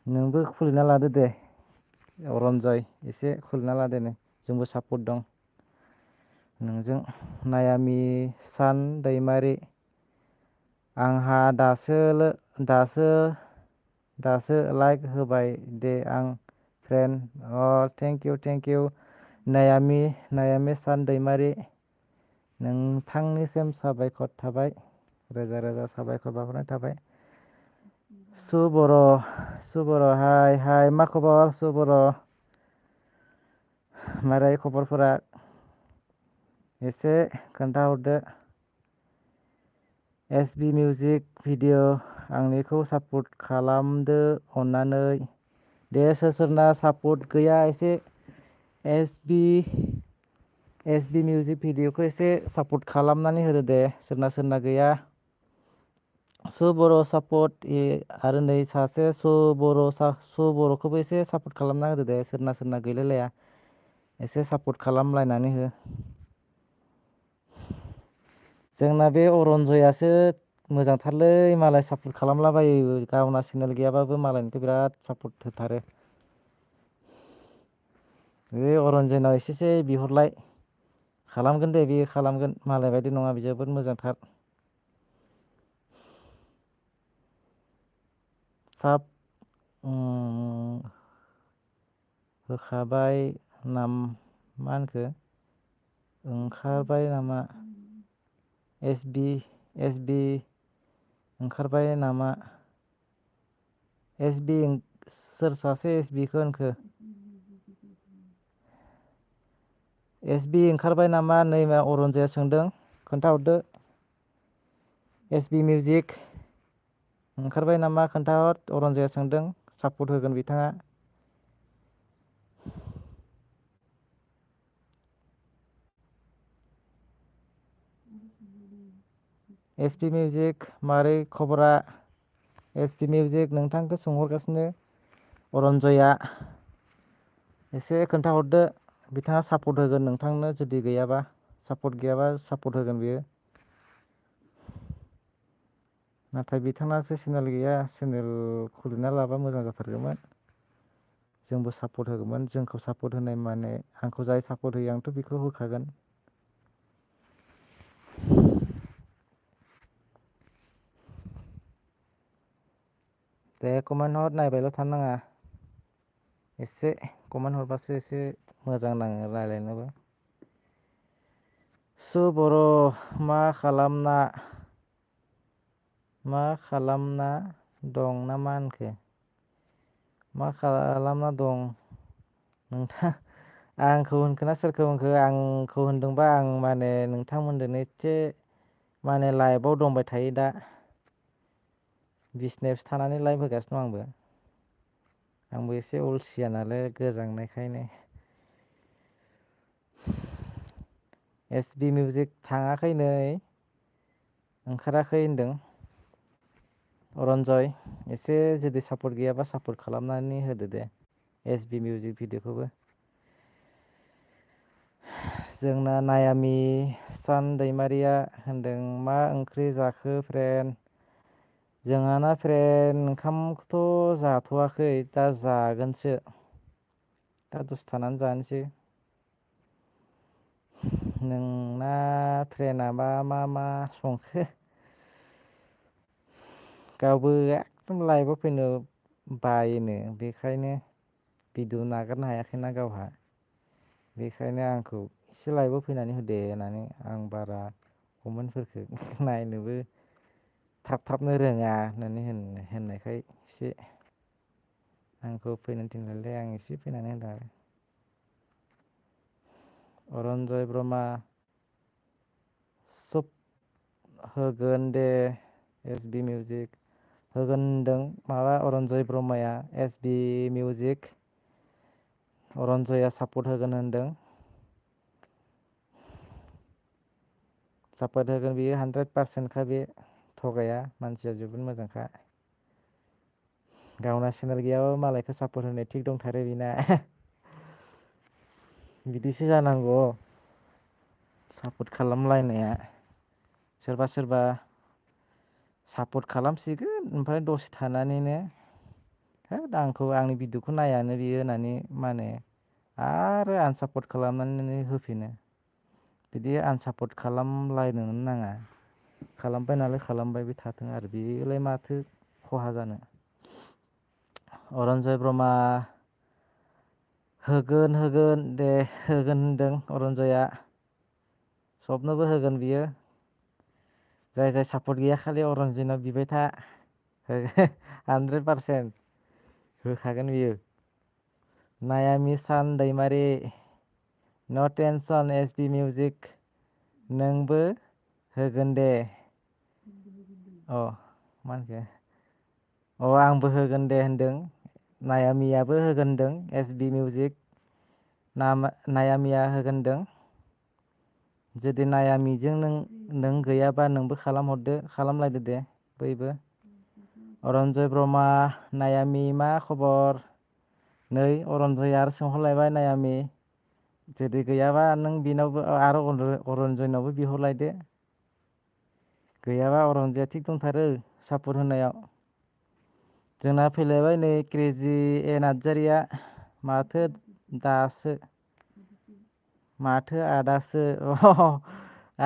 नोंबो खुलिना लादो दे रन्जय एसे खुलिना लादो नो जोंबो सापर्ट दं। नोंजों नायामि सान दैमारि आंहा दासो लाइक होबाय दे आं फ्रेन्ड थेंक इउ नायामि सान दैमारि नोंथांनिसिम साबायखर थाबाय रोजा रोजा साबायखर बावहरनाय थाबाय। सुबर हाय मा खबर सुबर मारै खबरफोरा एसे खोन्थाहरदो। एसबि मिउजिक भिडिअ आंनिखौ सापर्ट खालामदो अननानै दे सोरना सापर्ट गैया एसे एसबि मिउजिक भिडिअखौ एसे सापर्ट खालामनानै होदो दे सोरना गैया। सापर्ट आरो नै सासे बर'खौबो एसे सापर्ट खालामना होदो दे सोरना गैलायलाया एसे सापर्ट खालामलायनानै हो। जोंना बे अरनजयासो मोजांथारलै मालाय सापर्ट खालामलाबायो गावना चेनेल गैयाबाबो मालायनिखौ बिराद सापर्ट होथारो। बे अरनजयनाव एसेसो बिहरलाय खालामगोन दे बेयो खालामगोन मालाय बायदि नङा बे जोबोद मोजांथार। होखाबाय मा होनखो ओंखारबाय नामा एसबि ओंखारबाय नामा सोर सासे एसबिखौ होनखो एसबि ओंखारबाय नामा नै मा अरनजया सोंदों खोन्थाहरदो। एसबि मिउजिक ओंखारबाय नामा खोन्थाहर अरनजया सोंदों सापर्ट होगोन बिथाङा। एस पि मिउजिक मारै खबरा? एस पि मिउजिक नोंथांखौ सोंहरगासिनो अरन्जयआ एसे खोन्थाहरदो बिथाङा सापर्ट होगोन नोंथांनो जुदि गैयाबा सापर्ट गैयाबा सापर्ट होगोन बियो। नाथाय बिथाङासो चेनेल गैया चेनेल खुलिना लाबा मोजां जाथारगौमोन। जोंबो सापर्ट होगौमोन जोंखौ सापर्ट होनाय माने आंखौ जाय सापर्ट होयो आंथ' बेखौ होखागोन। दे कमेन्ट हर नायबायल' थानो नाङा। एसे कमेन्ट हरबासो एसे मोजां नाङो रायज्लायनोबो। सु बर' मा खालामना दं ना मा होनखो? मा खालामना दं नोंथां? आंखौ होनखोना सोरखौ होनखो आंखौ होनदोंबा आं माने नोंथांमोनजोंनो एसे माने लाइभआव दंबाय थायो दा। बिजनेयावसो थानानै लाइभ होगासिनो दं आंबो। आंबो एसे अलसिया नालाय गोजांनायखायनो। एस बि मिउजिक थाङाखै नै ओंखाराखै होनदों। अरन्जय एसे जुदि सापर्ट गैयाबा सापर्ट खालामनानै होदो दे। S B music भिडिअ'खौबो। जोंना नायामि सान दैमारिया होनदों मा ओंख्रि जाखो फ्रेन्ड? जोंहाना फ्रेन्ड ओंखामखौथ' जाथ'वाखै दा जागोनसो। दा दसे थानानै जानोसै। नोंना फ्रेन्डआ मा संखो? गावबो एखदम लाइभआव फैनो बायोनो बेखायनो भिडिअ नागारनो हायाखैना गावहा। बेखायनो आंखौ एसे लाइभआव फैनानै होदे होननानै आं बारा कमेन्टफोरखौ नायनोबो थाबनो रोङा होननानै होननायखाय एसे आंखौ फैनो थिननायलाय आं एसे फैनानै होदों आरो। अरन्जय ब्रह्मा सब होगोन दे एस बि मिउजिक। होगोन होनदों माबा अरन्जय ब्रह्माया एस बि मिउजिक। अरन्जया सापर्ट होगोन होनदों। सापर्ट होगोन बियो 100%खा बे थगाया मानसिया जोबोद मोजांखा। गावना चेनेल गैयाबाबो मालायखौ सापर्ट होनाय थिग दंथारो बेना। बिदिसो जानांगौ सापर्ट खालामलायनाया। सोरबा सापर्ट खालामसिगोन ओमफ्राय दसे थानानैनो होद आंखौ आंनि भिडिअ'खौ नायानो बियो होननानै माने आरो आनसापर्ट खालामनानै होफिनो। बिदि आनसापर्ट खालामलायनोनो नाङा। खालामबाय नालाय खालामबायबो थाथों आरो बेलाय माथो खहा जानो। अरन्जय ब्रह्मा होगोन दे होगोन होनदों अरन्जयआ। सबनोबो होगोन बियो। जाय जाय सापर्ट गैया खालि अरन्जयनाव बिबाय था। 100% होखागोन बियो। नायामि सान दैमारि न' टेनसन एस बि मिउजिक नोंबो होगोन दे। अ मा होनखो? अ आंबो होगोन दे होनदों नायामियाबो होगोन होनदों एस बि मिउजिक। नायामिया होगोन होनदों। जुदि नायामिजों नों गैयाबा नोंबो खालामहरदो खालामलायदो दे बैबो। अरन्जय ब्रह्मा नायामि मा खबर? नै अरन्जय आरो सोंहरलायबाय नायामि। जुदि गैयाबा नों बिनावबो आरो अरन्जयनावबो बिहरलायदो। गैयाबा अरन्जयआ थिग दंथारो सापर्ट होनायाव। जोंना फैलायबाय नै क्रेजि ए नार्जारिया माथो दासो माथो आदासो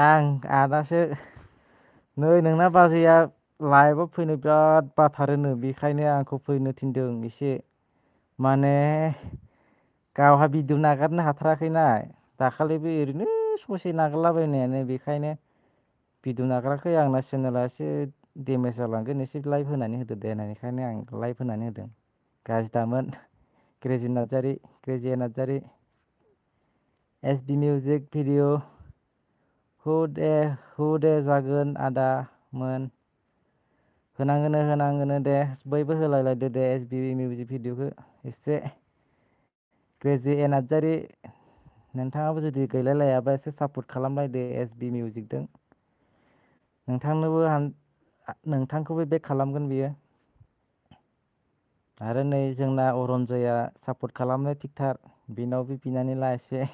आं आदासो नै नोंना बाजैया लाइभआव फैनो बिराद बाथारोनो बेखायनो आंखौ फैनो थिनदों एसे माने गावहा भिडिअ नागारनो हाथाराखैना दाखालिबो ओरैनो ससे नागारलाबायनायानो बेखायनो भिडिअ नागाराखै आंना चेनेला एसे डेमेज जालांगोन एसे लाइभ होनानै होदो दे होननायखायनो आं लाइभ होनानै होदों। गाज्रि दामोन Crazy Narzary S B music video हु दे जागोन आदा मोन होनांगोनो दे बयबो होलायलायदो दे एस बि मिउजिक भिडिअखौ एसे क्रेजि ए नार्जारि नोंथाङाबो जुदि गैलायलायाबा एसे सापर्ट खालामलायदो एस बि मिउजिकजों नोंथांखौबो बेक खालामगोन बियो। आरो नै जोंना अरन्जया सापर्ट खालामनो थिगथार बेनावबो बिनानै ला एसे।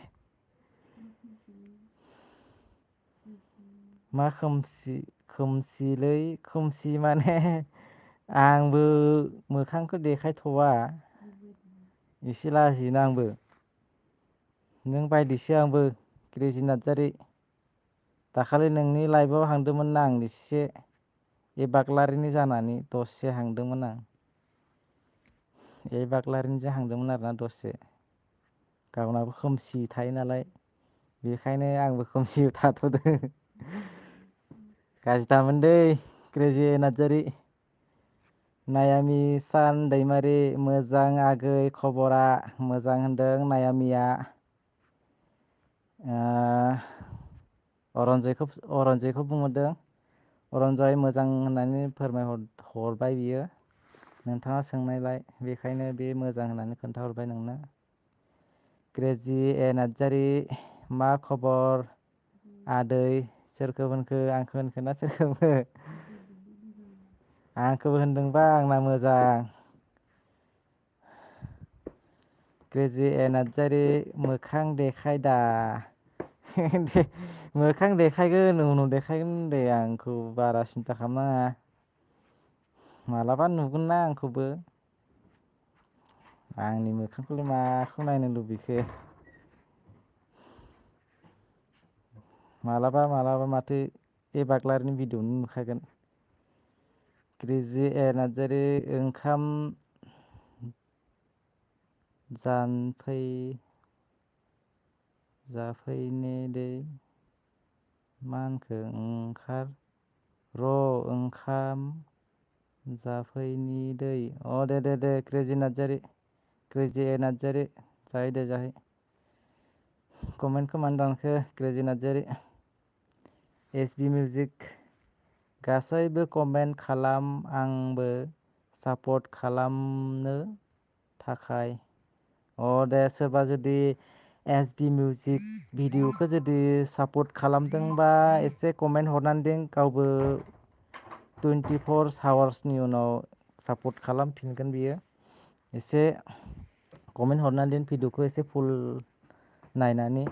मा खोमसिलै खोमसि माने आंबो मोखांखौ देखायथ'वा एसे लाजियोना आंबो। नों बायदिसो आंबो क्रेजि नार्जारि। दाखालि नोंनि लाइफआव हांदोंमोन ना आं एसे ए बाग्लारिनि जानानै दसे हांदोंमोन आं। ए बाग्लारिनिजों हांदोंमोन आरोना दसे। गावनाबो खोमसि थायो नालाय बेखायनो आंबो खोमसि थाथ'दों। गाज्रि दामोन दै क्रेजि नार्जारि। नायामि सान दैमारि मोजां आगै खबरा मोजां होनदों नायामिया। अरनजयखौ बुंहरदों। अरनजय मोजां होननानै हरबाय बियो। नोंथाङा सोंनायलाय बेखायनो बे मोजां होननानै खोन्थाहरबाय नोंनो। क्रेजि नार्जारि मा खबर आदै सोरखौ होनखो आंखौ होनखोना सोरखौ होनखो? आंखौबो होनदोंबा आंना मोजां। क्रेजि नार्जारि मोखां देखायदा। मोखां देखायगोन उनाव देखायगोन दे आंखौ बारा सिन्था खालामनाङा। मालाबा नुगोन ना आंखौबो। आंनि मोखांखौलाय माखौ नायनो लुबैखो। मालाबा माथो ए बाग्लारिनि भिडिअ'नो नुखागोन। क्रेजि नार्जारि ओंखाम जाफैने दे मा होनखो ओंखाम जाफैनि दै दे क्रेजि नार्जारि। क्रेजि नार्जारि जाहै दे जाहै। कमेन्टखौ मानो दानखो Crazy Narzary? S B music गासैबो कमेन्ट खालाम आंबो सापर्ट खालामनो थाखाय। दे सोरबा जुदि एस बि मिउजिक भिडिअ'खौ जुदि सापर्ट खालामदोंबा एसे कमेन्ट हरनानै दोन गावबो 24 आवार्सनि उनाव सापर्ट खालामफिनगोन बियो। एसे कमेन्ट हरनानै दोन भिडिअ'खौ एसे फुल नायनानै।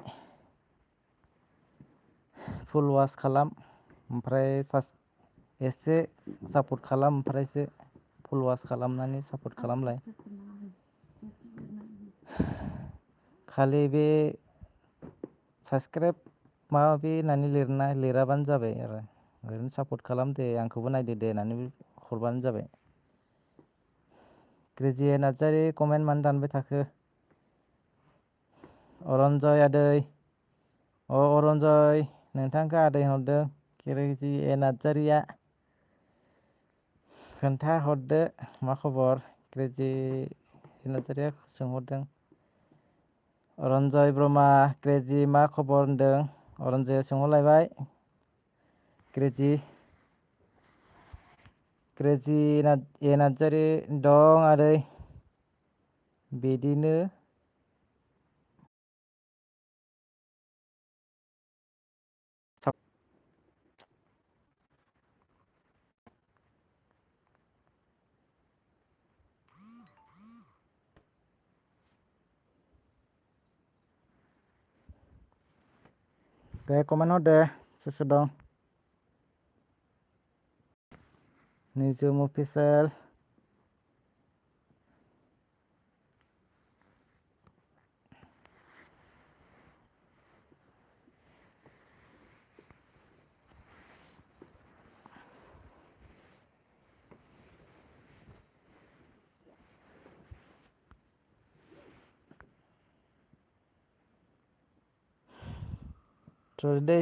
फुल वास खालाम ओमफ्राय एसे सापर्ट खालाम ओमफ्रायसो फुल वास खालामनानै सापर्ट खालामलाय। खालि बे साबसक्राइब माबा माबि होननानै लिराबानो जाबाय आरो। ओरैनो सापर्ट खालाम दे आंखौबो नायदो दे होननानै हरबानो जाबाय। क्रेजि नार्जारि कमेन्ट मानो दानबाय थाखो? अरनजय आदै अरनजय नोंथांखौ आदै हरदों क्रेजि नार्जारिया। खोन्थाहरदो मा खबर क्रेजि नार्जारिया सोंहरदों। अरनजय ब्रह्मा क्रेजि मा खबर होनदों अरनजयआ सोंहरलायबाय। क्रेजि नार्जारि दं आदै बिदिनो दे कमेन्ट हर दे सोर सोर दं। निजोम अफिसियेल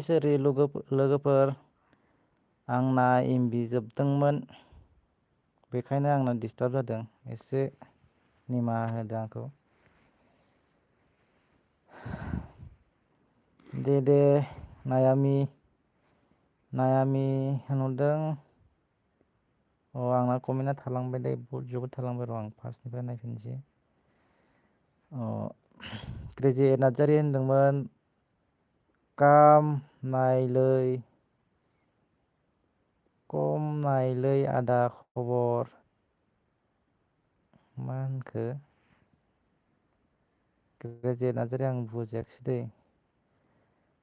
सरि लोगोफोर आंना एमबि जोबदोंमोन बेखायनो आंना डिस्टार्ब जादों एसे निमाहा होदो आंखौ। दे नायामि होनहरदों। आंना कमेन्टआ थालांबाय दे जोबोद थालांबाय र' आं फार्स्टनिफ्राय नायफिनसै। क्रेजि नार्जारि होनदोंमोन काम नायलै खम नायलै आदा खबर मा होनखो ग्रेजुवेट नार्जारि आं बुजियाखिसै दै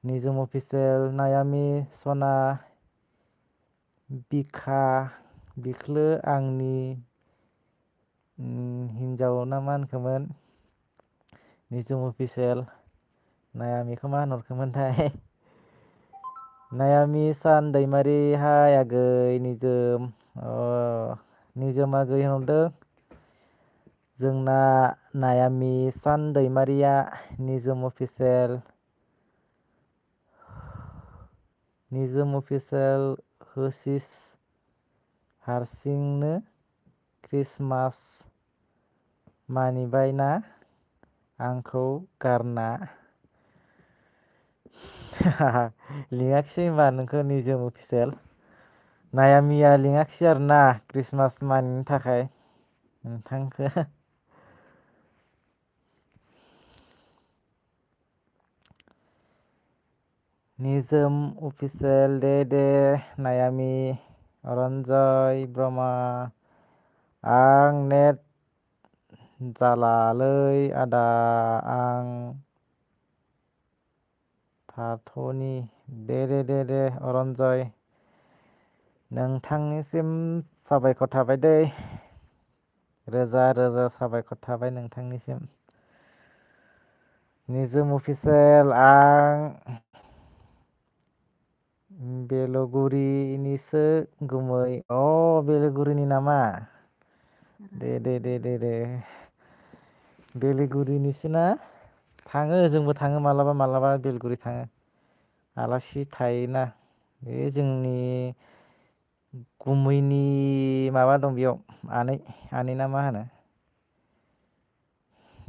निजोम अफिसियेल नायामि सना बिखा बिख्लो आंनि हिन्जाव ना मा होनखोमोन निजोम अफिसियेल नायामिखौ मा होनहरखोमोनथाय नायामि सान दैमारि हाय आगै निजोम निजोम आगै होनहरदों जोंना नायामि सान दैमारिया निजोम अफिसियेल निजोम अफिसियेल होसिस हारसिंनो ख्रिस्टमास मानिबायना आंखौ गारना लिङाखिसै होनबा नोंखौ निजोम अफिसियेल नायामिया लिङाखिसै आरोना ख्रिस्टमास मानिनो थाखाय नोंथांखो निजोम अफिसियेल दे नायामि रन्जय ब्रह्म आं नेट जालालै आदा आं थाथ'नि दे रन्जय नोंथांनिसिम साबायखर थाबाय दै रोजा रोजा साबायखर थाबाय नोंथांनिसिम निजोम अफिसियेल आं बेलगुरिनिसो गुमै बेलगुरिनि नामा दे बेलिगुरिनिसोना थाङो जोंबो थाङो मालाबा बेलगुरि थाङो आलासि थायोना बे जोंनि गुमैनि माबा दं बेयाव आनै ना मा होनो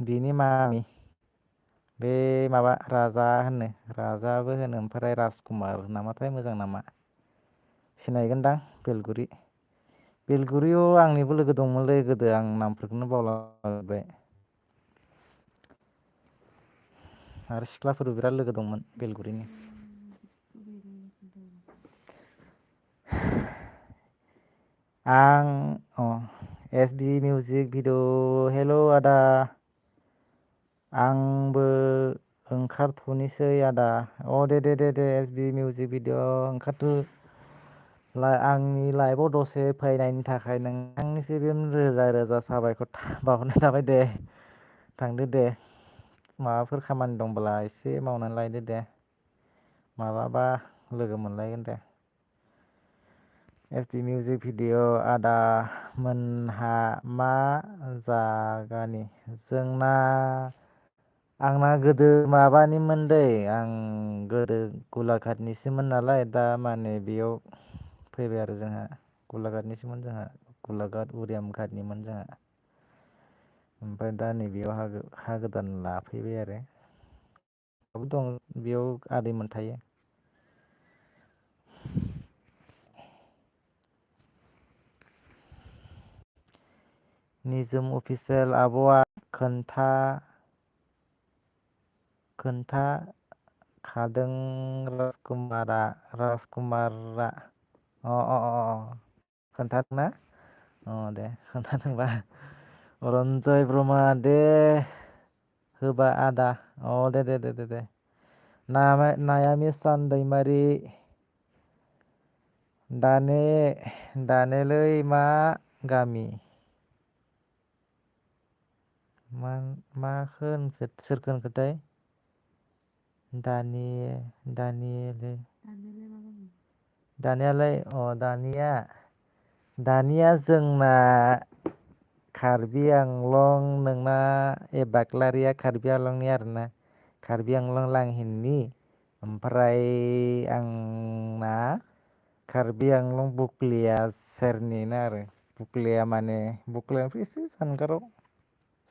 बिनि मामि बे माबा राजा होनो राजाबो होनो ओमफ्राय राजकुमार नामाथाय मोजां नामा सिनायगोनदां बेलगुरियाव आंनिबो लोगो दंमोनलै गोदो आं नामफोरखौनो बावलाजोब्बाय आरो सिख्लाफोरबो बिराद लोगो दंमोन बेलगुरिनि आं एस बि मिउजिक भिडिअ हेल' आदा आंबो ओंखारथ'नोसै आदा दे एस बि मिउजिक भिडिअ आंनि लाइभआव दसे फैनायनि थाखाय नोंथांनिसिम रोजा रोजा साबायखर बावहरनाय थाबाय दे थांदो दे माबाफोर खामानि दंब्ला एसे मावनानै लायदो दे माब्लाबा लोगो मोनलायगोन दे एस बि मिउजिक भिडिअ आदा मोनहा मा जागानि आंना गोदो माबानिमोन दै आं गोदो गलाघाटनिसोमोन नालाय दा माने बेयाव फैबाय आरो जोंहा गलाघाटनिसोमोन जोंहा गलाघाट उरियाम घाटनिमोन जोंहा ओमफ्राय दा नैबेयाव हा गोदान लाफैबाय आरो दं बेयाव आदैमोन थायो निजोम अफिसियेल आब'आ खोन्थाखादों राजकुमारा खोन्थादोंना दे खोन्थादोंबा रन्जय ब्रह्मआ दे होबा आदा दे नायामि सान दैमारि दानेलै मा गामि माखो होनखो सोरखो होनखोथाय दानिया जोंना कार्बि आंलं नोंना बाग्लारिया कार्बि आंलंनि आरोना कार्बि आंलं लांहिनि ओमफ्राय आंना कार्बि आंलं बुप्लिया सेरनिनो आरो बुक्लियानिफ्राय एसे जानगाराव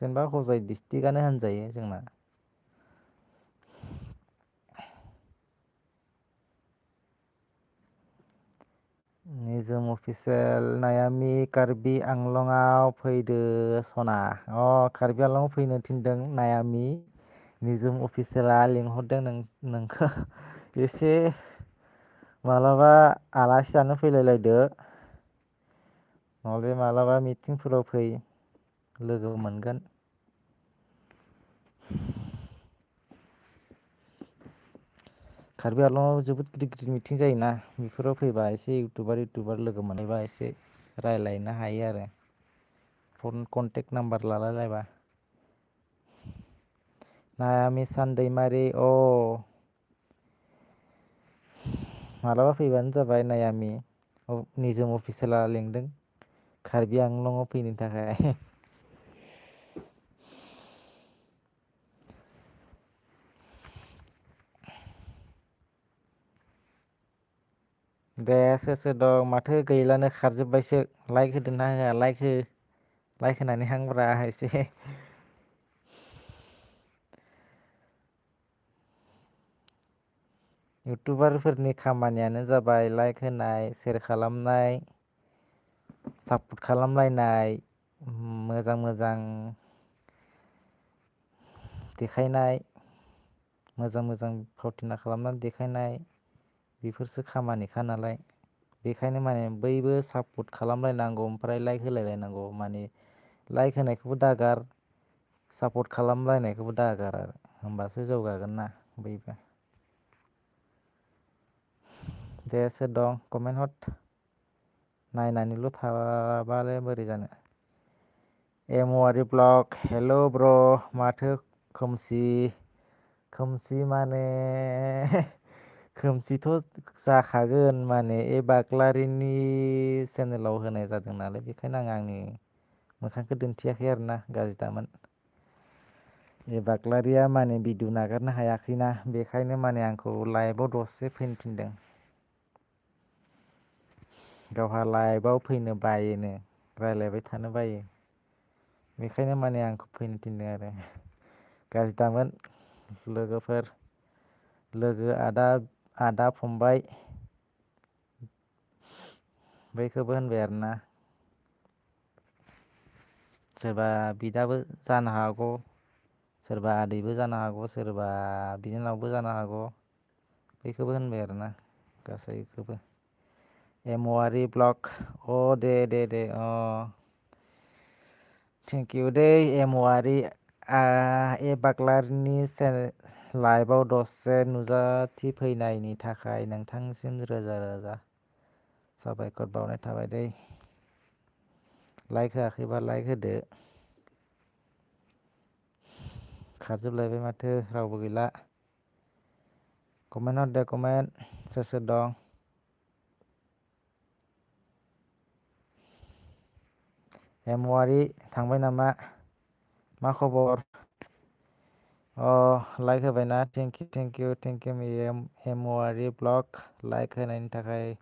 जेनेबा हजाय डिस्ट्रिक्टआनो होनजायो जोंना निजोम अफिसियेल नायामि कार्बि आंलंआव फैदो सना कार्बि आंलंआव फैनो थिनदों नायामि निजोम अफिसियेला लिंहरदों नोंखौ एसे मालाबा आलासि जानो फैलायलायदो नङाबा मालाबा मिटिंफोराव फै लोगो मोनगोन। कार्बि आंलंआव जोबोद गिदिर गिदिर मिथिं जायोना बेफोराव फैबा एसे इउटुबार लोगो मोनैबा एसे रायज्लायनो हायो आरो फन कन्टेक्ट नाम्बार लालायलायबा नायामि सान दैमारि अ मालाबा फैबानो जाबाय नायामि निजोम अफिसियेला लिंदों कार्बि आंलंआव फैनो थाखाय दे सोर सोर दं माथो गैलानो खारजोब्बायसो लाइक होदोना होआ लाइक हो लाइक होनानै हांब्रा एसे इउटुबारफोरनि खामानियानो जाबाय लाइक होनाय सेयार खालामनाय सापर्ट खालामलायनाय मोजां मोजां देखायनाय मोजां मोजां फावथिना खालामनानै देखायनाय बेफोरसो खामानिखा नालाय बेखायनो माने बैबो सापर्ट खालामलायनांगौ ओमफ्राय लाइक होलायलायनांगौ माने लाइक होनायखौबो दागार सापर्ट खालामलायनायखौबो दागार आरो होमबासो जौगागोन ना बयबो दे सोर दं कमेन्ट हर नायनानैल' थाबालाय बोरै जानो एमवारि ब्लक हेल' ब्र' माथो खोमसि खोमसि माने खोमसिथ' जाखागोन माने ए बाग्लारिनि चेनेलाव होनाय जादों नालाय बेखायनो आं आंनि मोखांखौ दिन्थियाखै आरोना गाज्रि दामोन ए बाग्लारिया माने भिडिअ नागारनो हायाखैना बेखायनो माने आंखौ लाइभआव दसे फैनो थिनदों गावहा लाइभआव फैनो बायोनो रायलायबाय थानो बायो बेखायनो माने आंखौ फैनो थिनदों आरो गाज्रि दामोन लोगोफोर लोगो आदा फंबाय बैखौबो होनबाय आरोना सोरबा बिदाबो जानो हागौ सोरबा आदैबो जानो हागौ सोरबा बिनानावबो जानो हागौ बैखौबो होनबाय आरोना गासैखौबो एमवारि ब्लक अ दे अ थेंकिउ दै एमवारि ए बाग्लारिनि लाइभआव दसे नुजाथिफैनायनि थाखाय नोंथांनिसिम रोजा रोजा साबायखर बावनाय थाबाय दै लाइक होआखैबा लाइक होदो खारजोबलायबाय माथो रावबो गैला कमेन्ट हरदो कमेन्ट सोर सोर दं एमवारि थांबाय नामा मा खबर लाइक होबायना थेंकिउ एमवारि ब्लग लाइक होनायनि थाखाय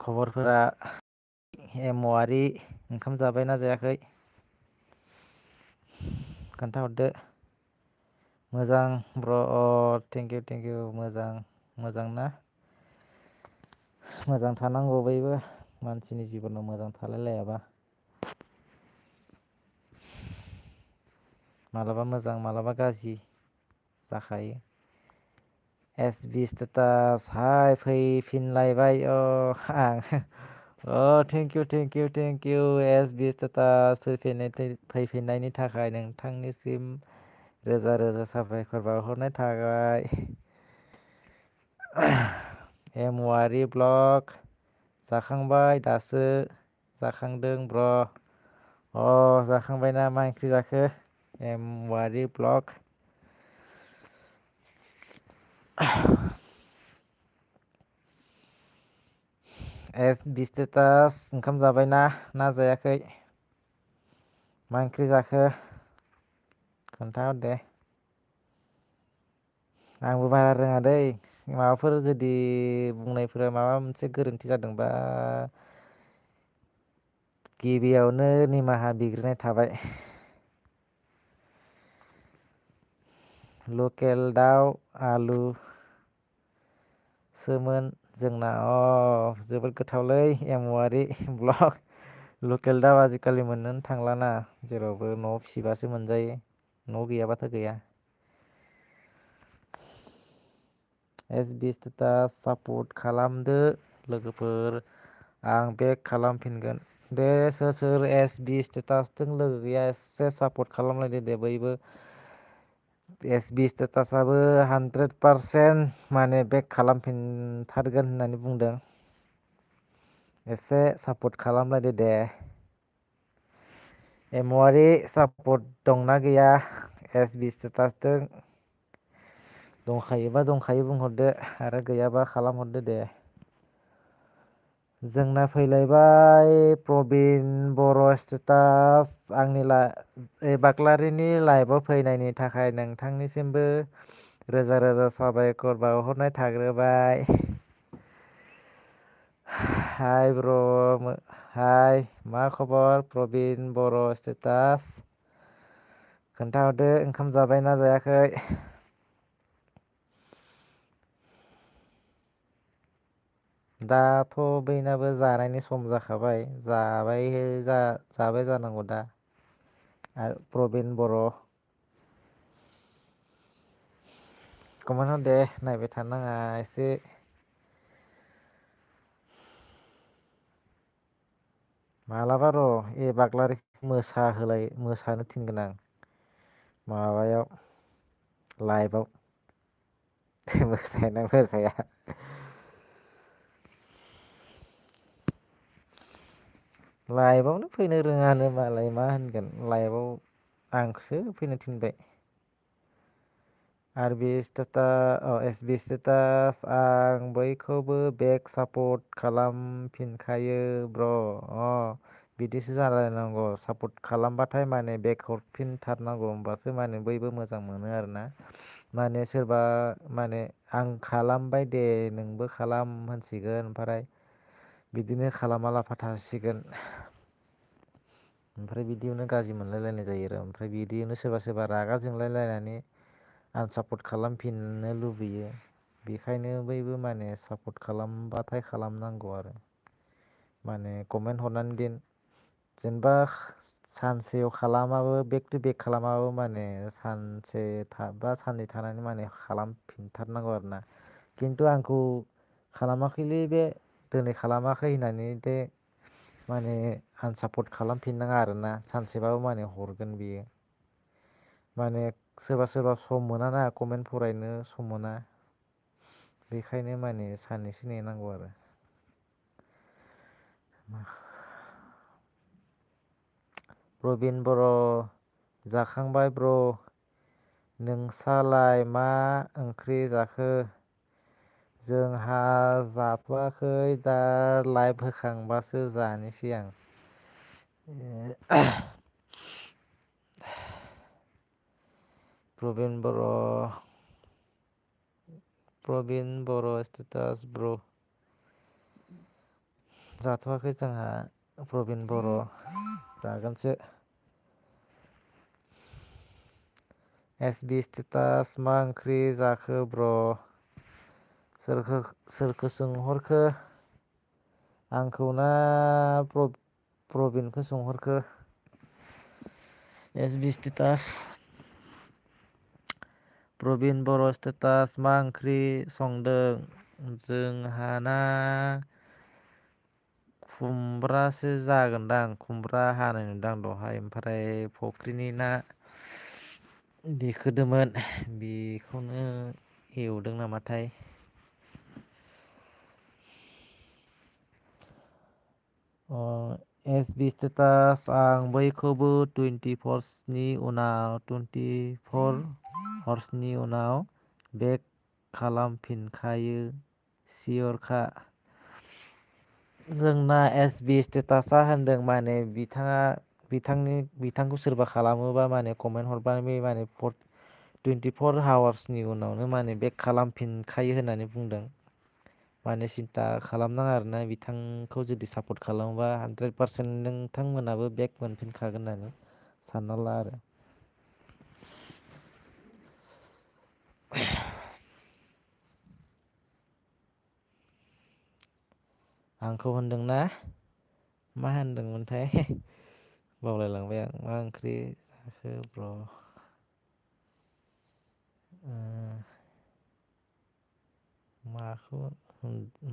खबरफोरा एमवारि ओंखाम जाबायना जायाखै खोन्थाहरदो मोजां ब्र थेंकिउ मोजां ना मोजां थानांगौ बयबो मानसिनि जिबनाव मोजां थालायलायाबा मालाबा मोजां मालाबा गाज्रि जाखायो एस बि स्टेटास हाय फैफिनलायबाय थेंकिउ एस बि स्टेटास फैफिननायनि थाखाय नोंथांनिसिम रोजा रोजा साबायखर बावहरनाय थाबाय एमवारि ब्लग जाखांबाय दासो जाखांदों ब्र जाखांबायना मा ओंख्रि जाखो एमवारि ब्लग एस बि स्टेटास ओंखाम जाबायना ना जायाखै मा ओंख्रि जाखो खोन्थाहर दे आंबो बारा रोङा दै माबाफोर जुदि बुंनायफोरा माबा मोनसे गोरोन्थि जादोंबा गिबियावनो निमाहा बिग्रोनाय थाबाय लकेल दाउ आलु सोमोन जोंना जोबोद गोथावलै एमवारि ब्लग लकेल दाउ आजिखालि मोननोनो थांलाना जेरावबो न'आव फिसिबासो मोनजायो न' गैयाबाथ' गैया एसबि स्टेटास सापर्ट खालामदो लोगोफोर आं बेक खालामफिनगोन दे सोर सोर एसबि स्टेटासजों लोगो गैया एसे सापर्ट खालामलायदो दे बयबो एसबि स्टेटासआबो 100% माने बेक खालामफिनथारगोन होननानै बुंदों एसे सापर्ट खालामलायदो दे एमवारि सापर्ट दंना गैया एसबि स्टेटासजों दंखायोबा दंखायो बुंहरदो आरो गैयाबा खालामहरदो दे जोंना फैलायबाय प्रबिन बर' स्टेटास आंनि बाग्लारिनि लाइभआव फैनायनि थाखाय नोंथांनिसिमबो रोजा रोजा साबायखर बावहरनाय थाग्रोबाय हाय ब्र' हाय मा खबर प्रबिन बर' स्टेटास खोन्थाहरदो ओंखाम जाबायना जायाखै दाथ' बयनाबो जानायनि सम जाखाबाय जाबाय जानांगौ दा आरो प्रबिन बर' कमेन्ट हर दे नायबाय थानाङा एसे मालाबा र' बाग्लारि मोसानो थिनगोन आं माबायाव लाइभआव मोसायोना मोसाया लाइभआवनो फैनो रोङानो मालाय मा होनगोन लाइभआव आंखौसो फैनो थिनबाय एसबि स्टेटास आं बयखौबो बेक सापर्ट खालामफिनखायो ब्र' बिदिसो जालायनांगौ सापर्ट खालामबाथाय माने बेक हरफिनथारनांगौ होमबासो माने बयबो मोजां मोनो आरोना माने सोरबा माने आं खालामबाय दे नोंबो खालाम होनसिगोन ओमफ्राय बिदिनो खालामा लाफा थासिगोन ओमफ्राय बिदियावनो गाज्रि मोनलायलायनाय जायो आरो ओमफ्राय बिदियावनो सोरबा सोरबा रागा जोंलायलायनानै आनसापर्ट खालामफिननो लुबैयो बेखायनो बयबो माने सापर्ट खालामबाथाय खालामनांगौ आरो माने कमेन्ट हरनानै दिन जेनेबा सानसेयाव खालामाबो बेक टु बेक खालामाबो माने सानसे बा साननै थानानै माने खालामफिनथारनांगौ आरोना खिन्थु आंखौ खालामाखैलै बे दिनै खालामाखै होननानै दे माने आनसापर्ट खालामफिननाङा आरोना सानसेबाबो माने हरगोन बियो माने सोरबा सोरबा सम मोनाना कमेन्ट फरायनो सम मोना बेखायनो माने साननैसो नेनांगौ आरो प्रबिन बर' जाखांबाय ब्र' नोंसालाय मा ओंख्रि जाखो जोंहा जाथ'वाखै दा लाइभ होखांबासो जानोसै आं प्रबिन बर' स्टेटास ब्र' जाथ'वाखै जोंहा प्रबिन बर' जागोनसो एसबि स्टेटास मा ओंख्रि जाखो ब्र' सोरखौ सोंहरखो आंखौ ना प्रबिनखौ सोंहरखो एसबि स्टेटास प्रबिन बर' स्टेटास मा ओंख्रि संदों जोंहाना खुमब्रासो जागोनदां खुमब्रा हानाय नुदों आं दहाय ओमफ्राय फुख्रिनि ना देरखोदोंमोन बेखौनो एवदों नामाथाय एसबि स्टेटास आं बयखौबो 24 हर्सनि उनाव बेक खालामफिनखायो सियरखा जोंना एसबि स्टेटासआ होनदों माने बिथांखौ सोरबा खालामोबा माने कमेन्ट हरबा बे माने 24 आवार्सनि उनावनो माने बेक खालामफिनखायो होननानै बुंदों माने सिन्था खालामनाङा आरोना बिथांखौ जुदि सापर्ट खालामोबा 100% नोंथांमोनाबो बेक मोनफिनखागोन होननानै सानना ला आरो आंखौ होनदोंना मा होनदोंमोनथाय बावलायलांबाय आं मा ओंख्रि जाखो ब्र' माखौ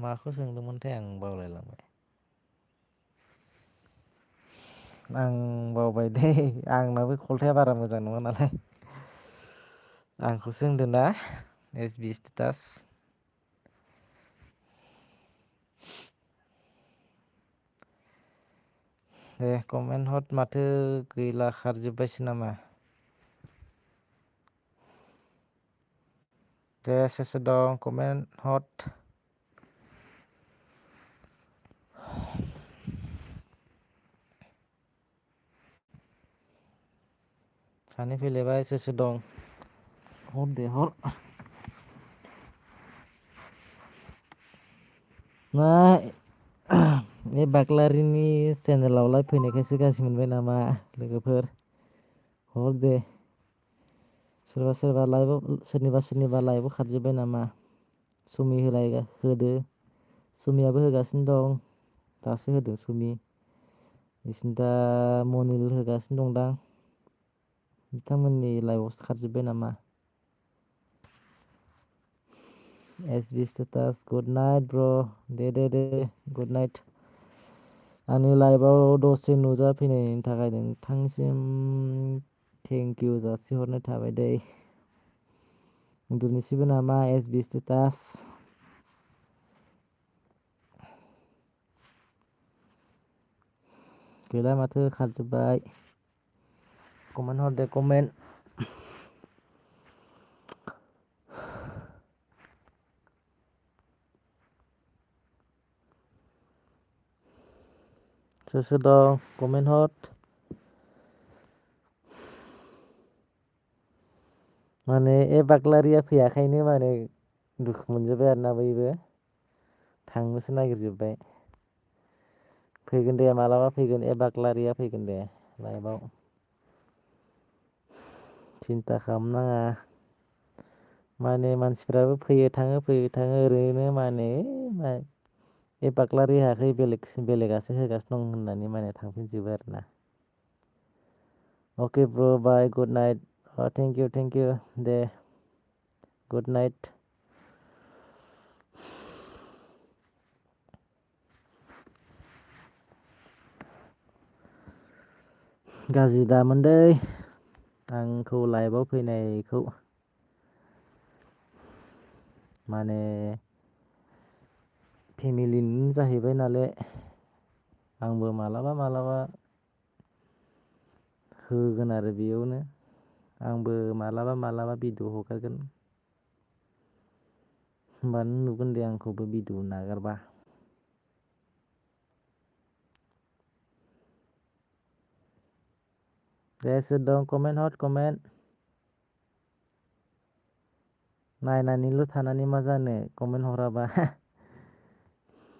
माखौ सोंदोंमोनथाय आं बावलायलांबाय। आं बावबाय दै आंनाबो कलथाया बारा मोजां नङा नालाय। आंखौसो होनदों ना एस बि स्टेटास। दे कमेन्ट हत माथो गैला खारजोब्बायसो नामा? दे सोर सोर दं कमेन्ट हट। सानै फैलायबाय सोर सोर दं हर दे हर। मा बे बाग्लारिनि चेनेलावलाय फैनायखायसो गाज्रि मोनबाय नामा लोगोफोर? हर दे। सोरबा सोरबा लाइभआव सोरनिबा लाइभआव खारजोब्बाय नामा? सुमि होदो सुमियाबो होगासिनो दं। दासो होदों सुमि इसनिता मनिल होगासिनो दंदां। बिथांमोननि लाइभआवसो खारजोब्बाय नामा? S B status good night ब्र' दे गुड नाइट। आंनि लाइभआव दसे नुजाफैनायनि थाखाय नोंथांसिम थेंक इउ जासिहरनाय थाबाय दै। उन्दुनोसैबो नामा एस बि स्टेटास? गैला माथो खारजोब्बाय। कमेन्ट हर दे कमेन्ट। सोर सोर दं कमेन्ट हर। माने ए बाग्लारिया फैयाखायनो माने दुखु मोनजोब्बाय आरोना बयबो। थांनोसो नागिरजोब्बाय। फैगोन दे मालाबा फैगोन ए बाग्लारिया फैगोन दे लाइभआव। सिन्था खालामनाङा। माने मानसिफ्राबो फैयो थाङो ओरैनो माने ए बाग्लारि होआखै बेलेगासो होगासिनो दं होननानै माने थांफिनजोबो आरोना। Okay bro bye good night thank you दे गुड नाइट। गाज्रि दामोन दै आंखौ लाइभआव फैनायखौ। माने फेमिलिनिनो जाहैबाय नालाय आंबो मालाबा मालाबा होगोन आरो बेयावनो आंबो मालाबा भिडिअ हगारगोन। होमबानो नुगोन दे आंखौबो भिडिअ नागारबा। दे सोर दं कमेन्ट हट कमेन्ट। नायनानैल' थानानै मा जानो कमेन्ट हराबा।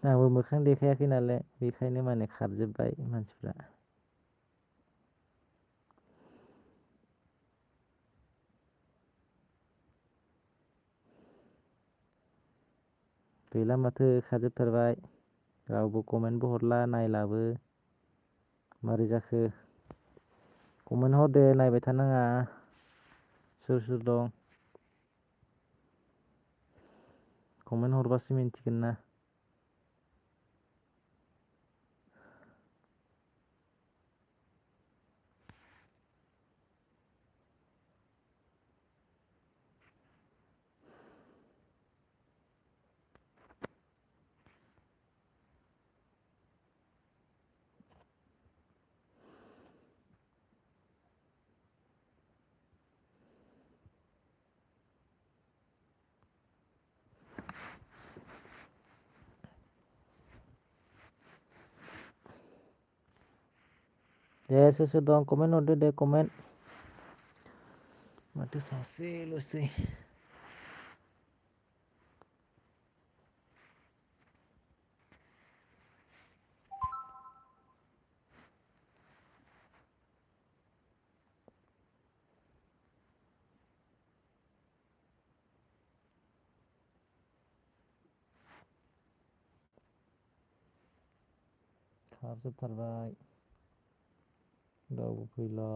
आंबो मोखां देखायाखै नालाय बेखायनो माने खारजोब्बाय मानसिफ्रा। गैला माथो खारजोबथारबाय रावबो कमेन्टबो हरला नायलाबो। मारै जाखो? कमेन्ट हर दे नायबाय थानाङा सोर सोर दं। कमेन्ट हरबासो मिन्थिगोन ना। दे सोर सोर दं कमेन्ट हरदो दे कमेन्ट। माथो सासेल'सै। खारजोबथारबाय रावबो फैला।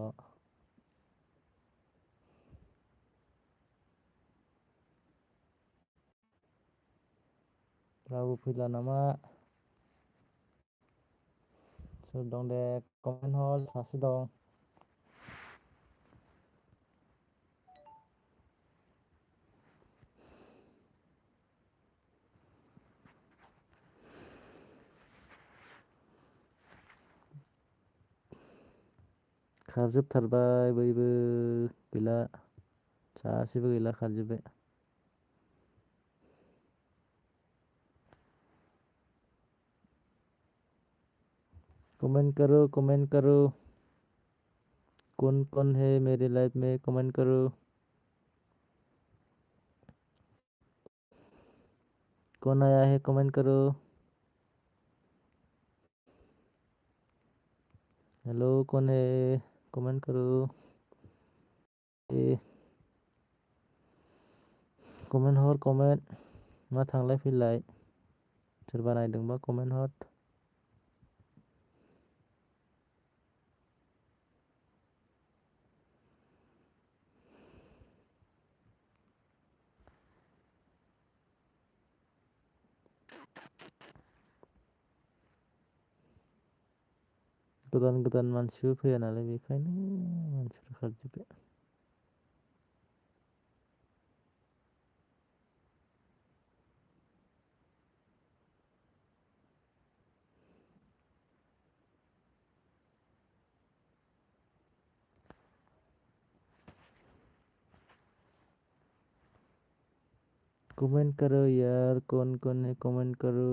रावबो फैला नामा? सोर दं दे कमेन्ट हर सासे दं। खारजोबथारबाय बयबो गैला सासेबो गैला खारजोब्बाय। कमेंट करो कौन है मेरे लाइफ में कमेंट करो। कौन आया है कमेंट करो। हेलो कौन है कमेंट करो। कमेन्ट हर कमेन्ट मा थांलाय फैलाय सोरबा नायदोंबा कमेन्ट हर। गोदान मानसिबो फैया नालाय बेखायनो मानसिफोरा खारजोब्बाय। कमेंट करो यार कौन है कमेंट करो।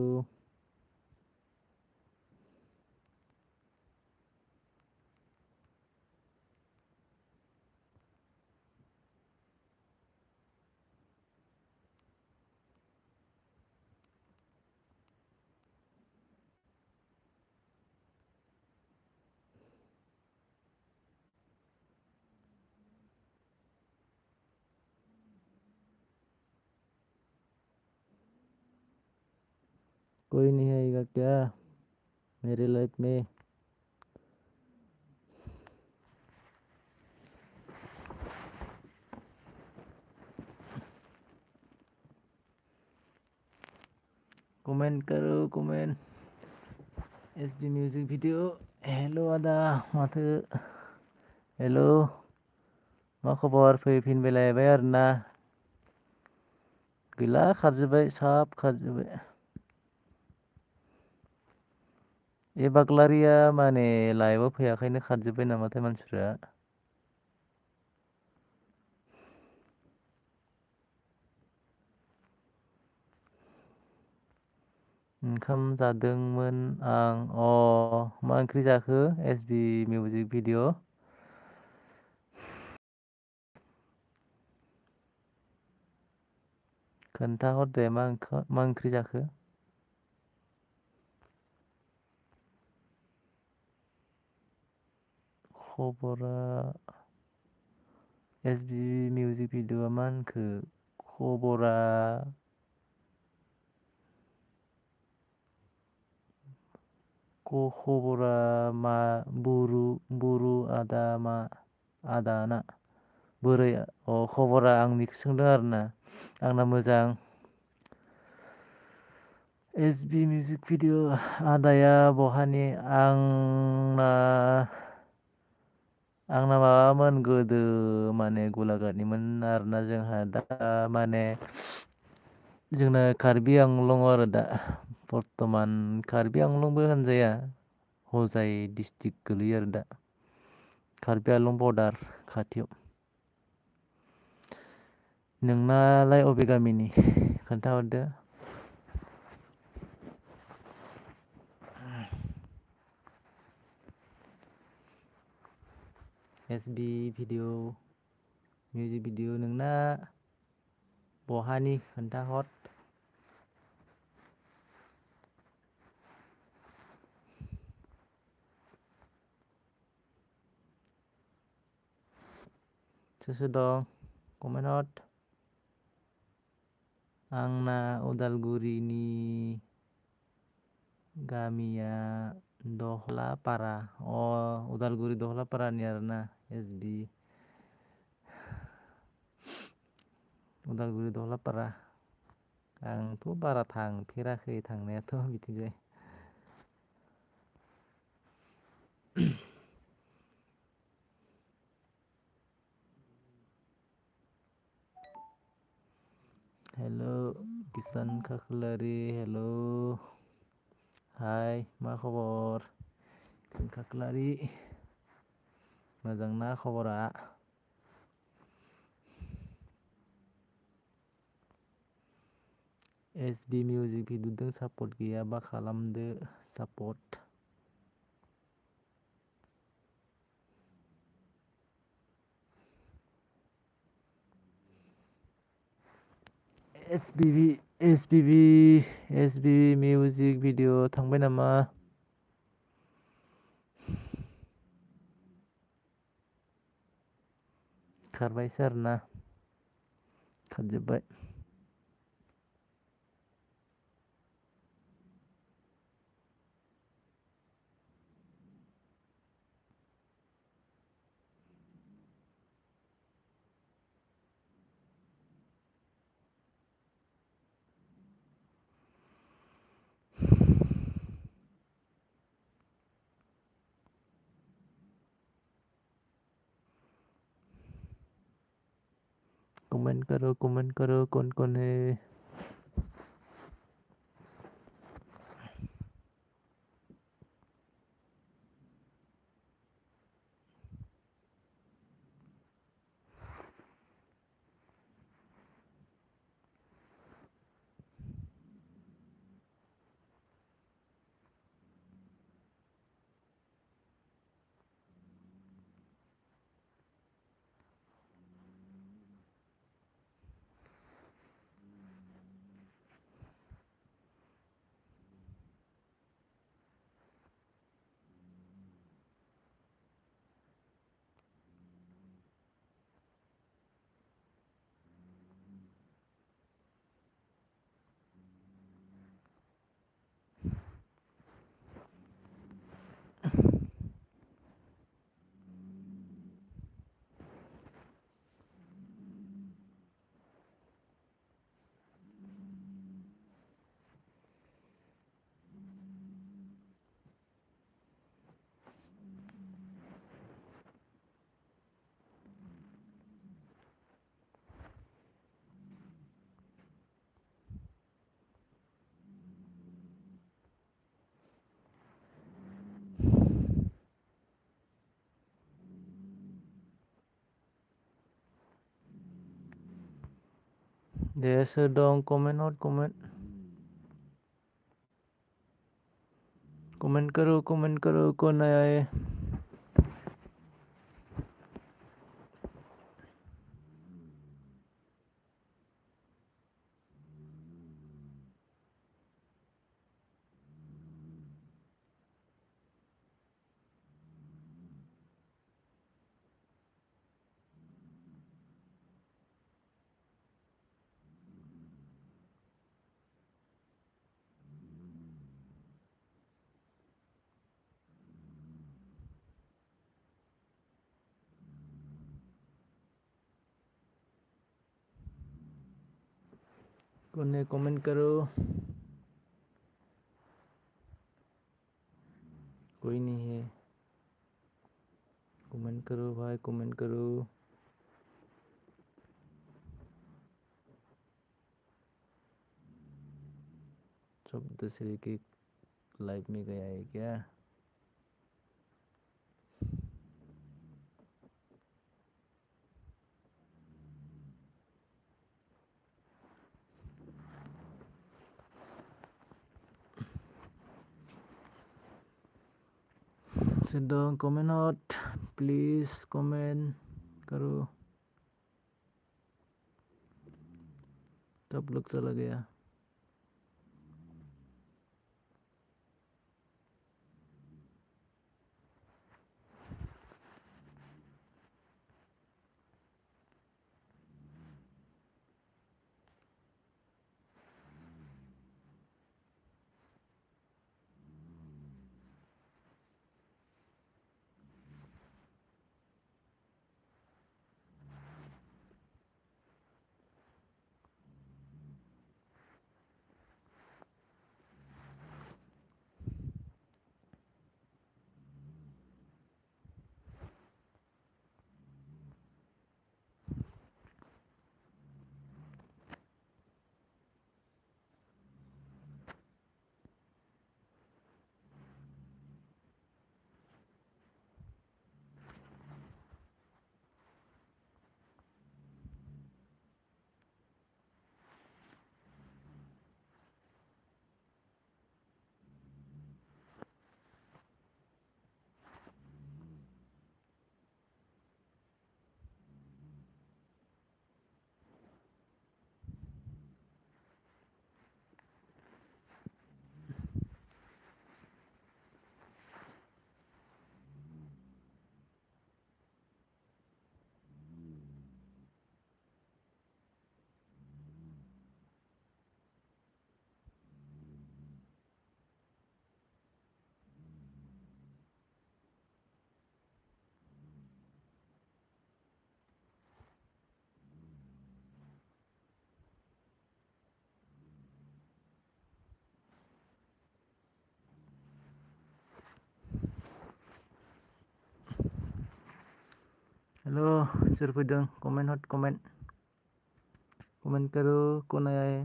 कोई नहीं आएगा क्या मेरे लाइफ में। कमेंट करो comment. SB music video hello आदा माथो हेलो मा खबर फैफिनबायलायबाय आरोना। गैला खारजोब्बाय साब खारजोब्बाय। ए बाग्लारिया माने लाइभआव फैयाखैनो खारजोब्बाय नामाथाय मानसिफ्रा। ओंखाम जादोंमोन आं मा ओंख्रि जाखो एसबी मिउजिक भिडिअ। खोन्थाहर दे मा ओंख्रि जाखो। खबरा एसबी मिउजिक भिडिअआ मा होनखो खबरा खबरा मा बुरु आदा मा आदाना बोरै खबरा आंनिखौ सोंदों आरोना आंना मोजां। एसबी मिउजिक भिडिअ आदाया बहानि आंना माबामोन गोदो माने गलाघाटनिमोन आरोना जोंहा दा माने जोंना कार्बि आंलं आरो दा बर्थमान कार्बि आंलंबो होनजाया हजाय डिस्ट्रिक्ट गोलैयो आरो दा कार्बि आंलं बर्डार खाथियाव। नोंनालाय अबे गामिनि खोन्थाहरदो। एसबी भिडिअ मिउजिक भिडिअ नोंना बहानि खोन्थाहर। सोर दं कमेन्ट हर। आंना उदालगुरिनि गामिया दहलापारा उदालगुरि दहलापारानि आरोना एसबी उदालगुरि दहलापारा आंथ' बारा थांफेराखै थांनायाथ' बिथिंजाय। हेल' किसान खाख्लारि हेल'। हाय मा खबर किसान खाख्लारि मोजांना खबरा? SB मिउजिक भिडिअ'जों सापर्ट गैयाबा खालामदो सापर्ट। SBB मिउजिक भिडिअ थांबाय नामा? खारबायसो आरोना खारजोब्बाय। कमेंट करो कौन है। दे सोर दं कमेंट हर कमेंट करो कौन आया है। कौन है कमेंट करो। कोई नहीं है। कमेंट करो भाई कमेंट करो। शब्द श्री के लाइव में गया है क्या? sedang comment out please comment करो। सब लोग चला गया। हेलो सोर फैदों कमेन्ट हट कमेन्ट करो कोनाय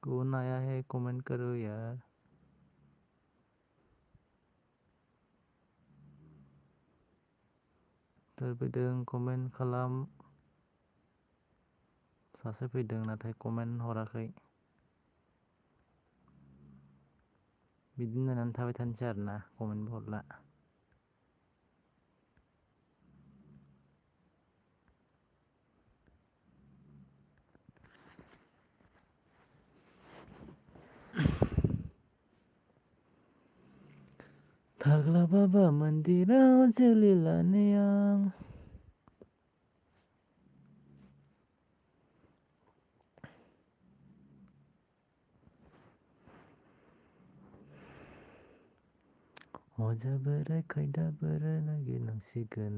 कौन आया है कमेंट करो यार सोर फैदों कमेन्ट खालाम सासे फैदों नाथाय कमेन्ट हराखै बिदिनो नायनानै थाबाय थानोसै आरोना कमेन्टबो हरला फाग्ला बाबा मन्दिराव जुलि लानायाव अजा बोराय खायदा बोराय नागिरनांसिगोन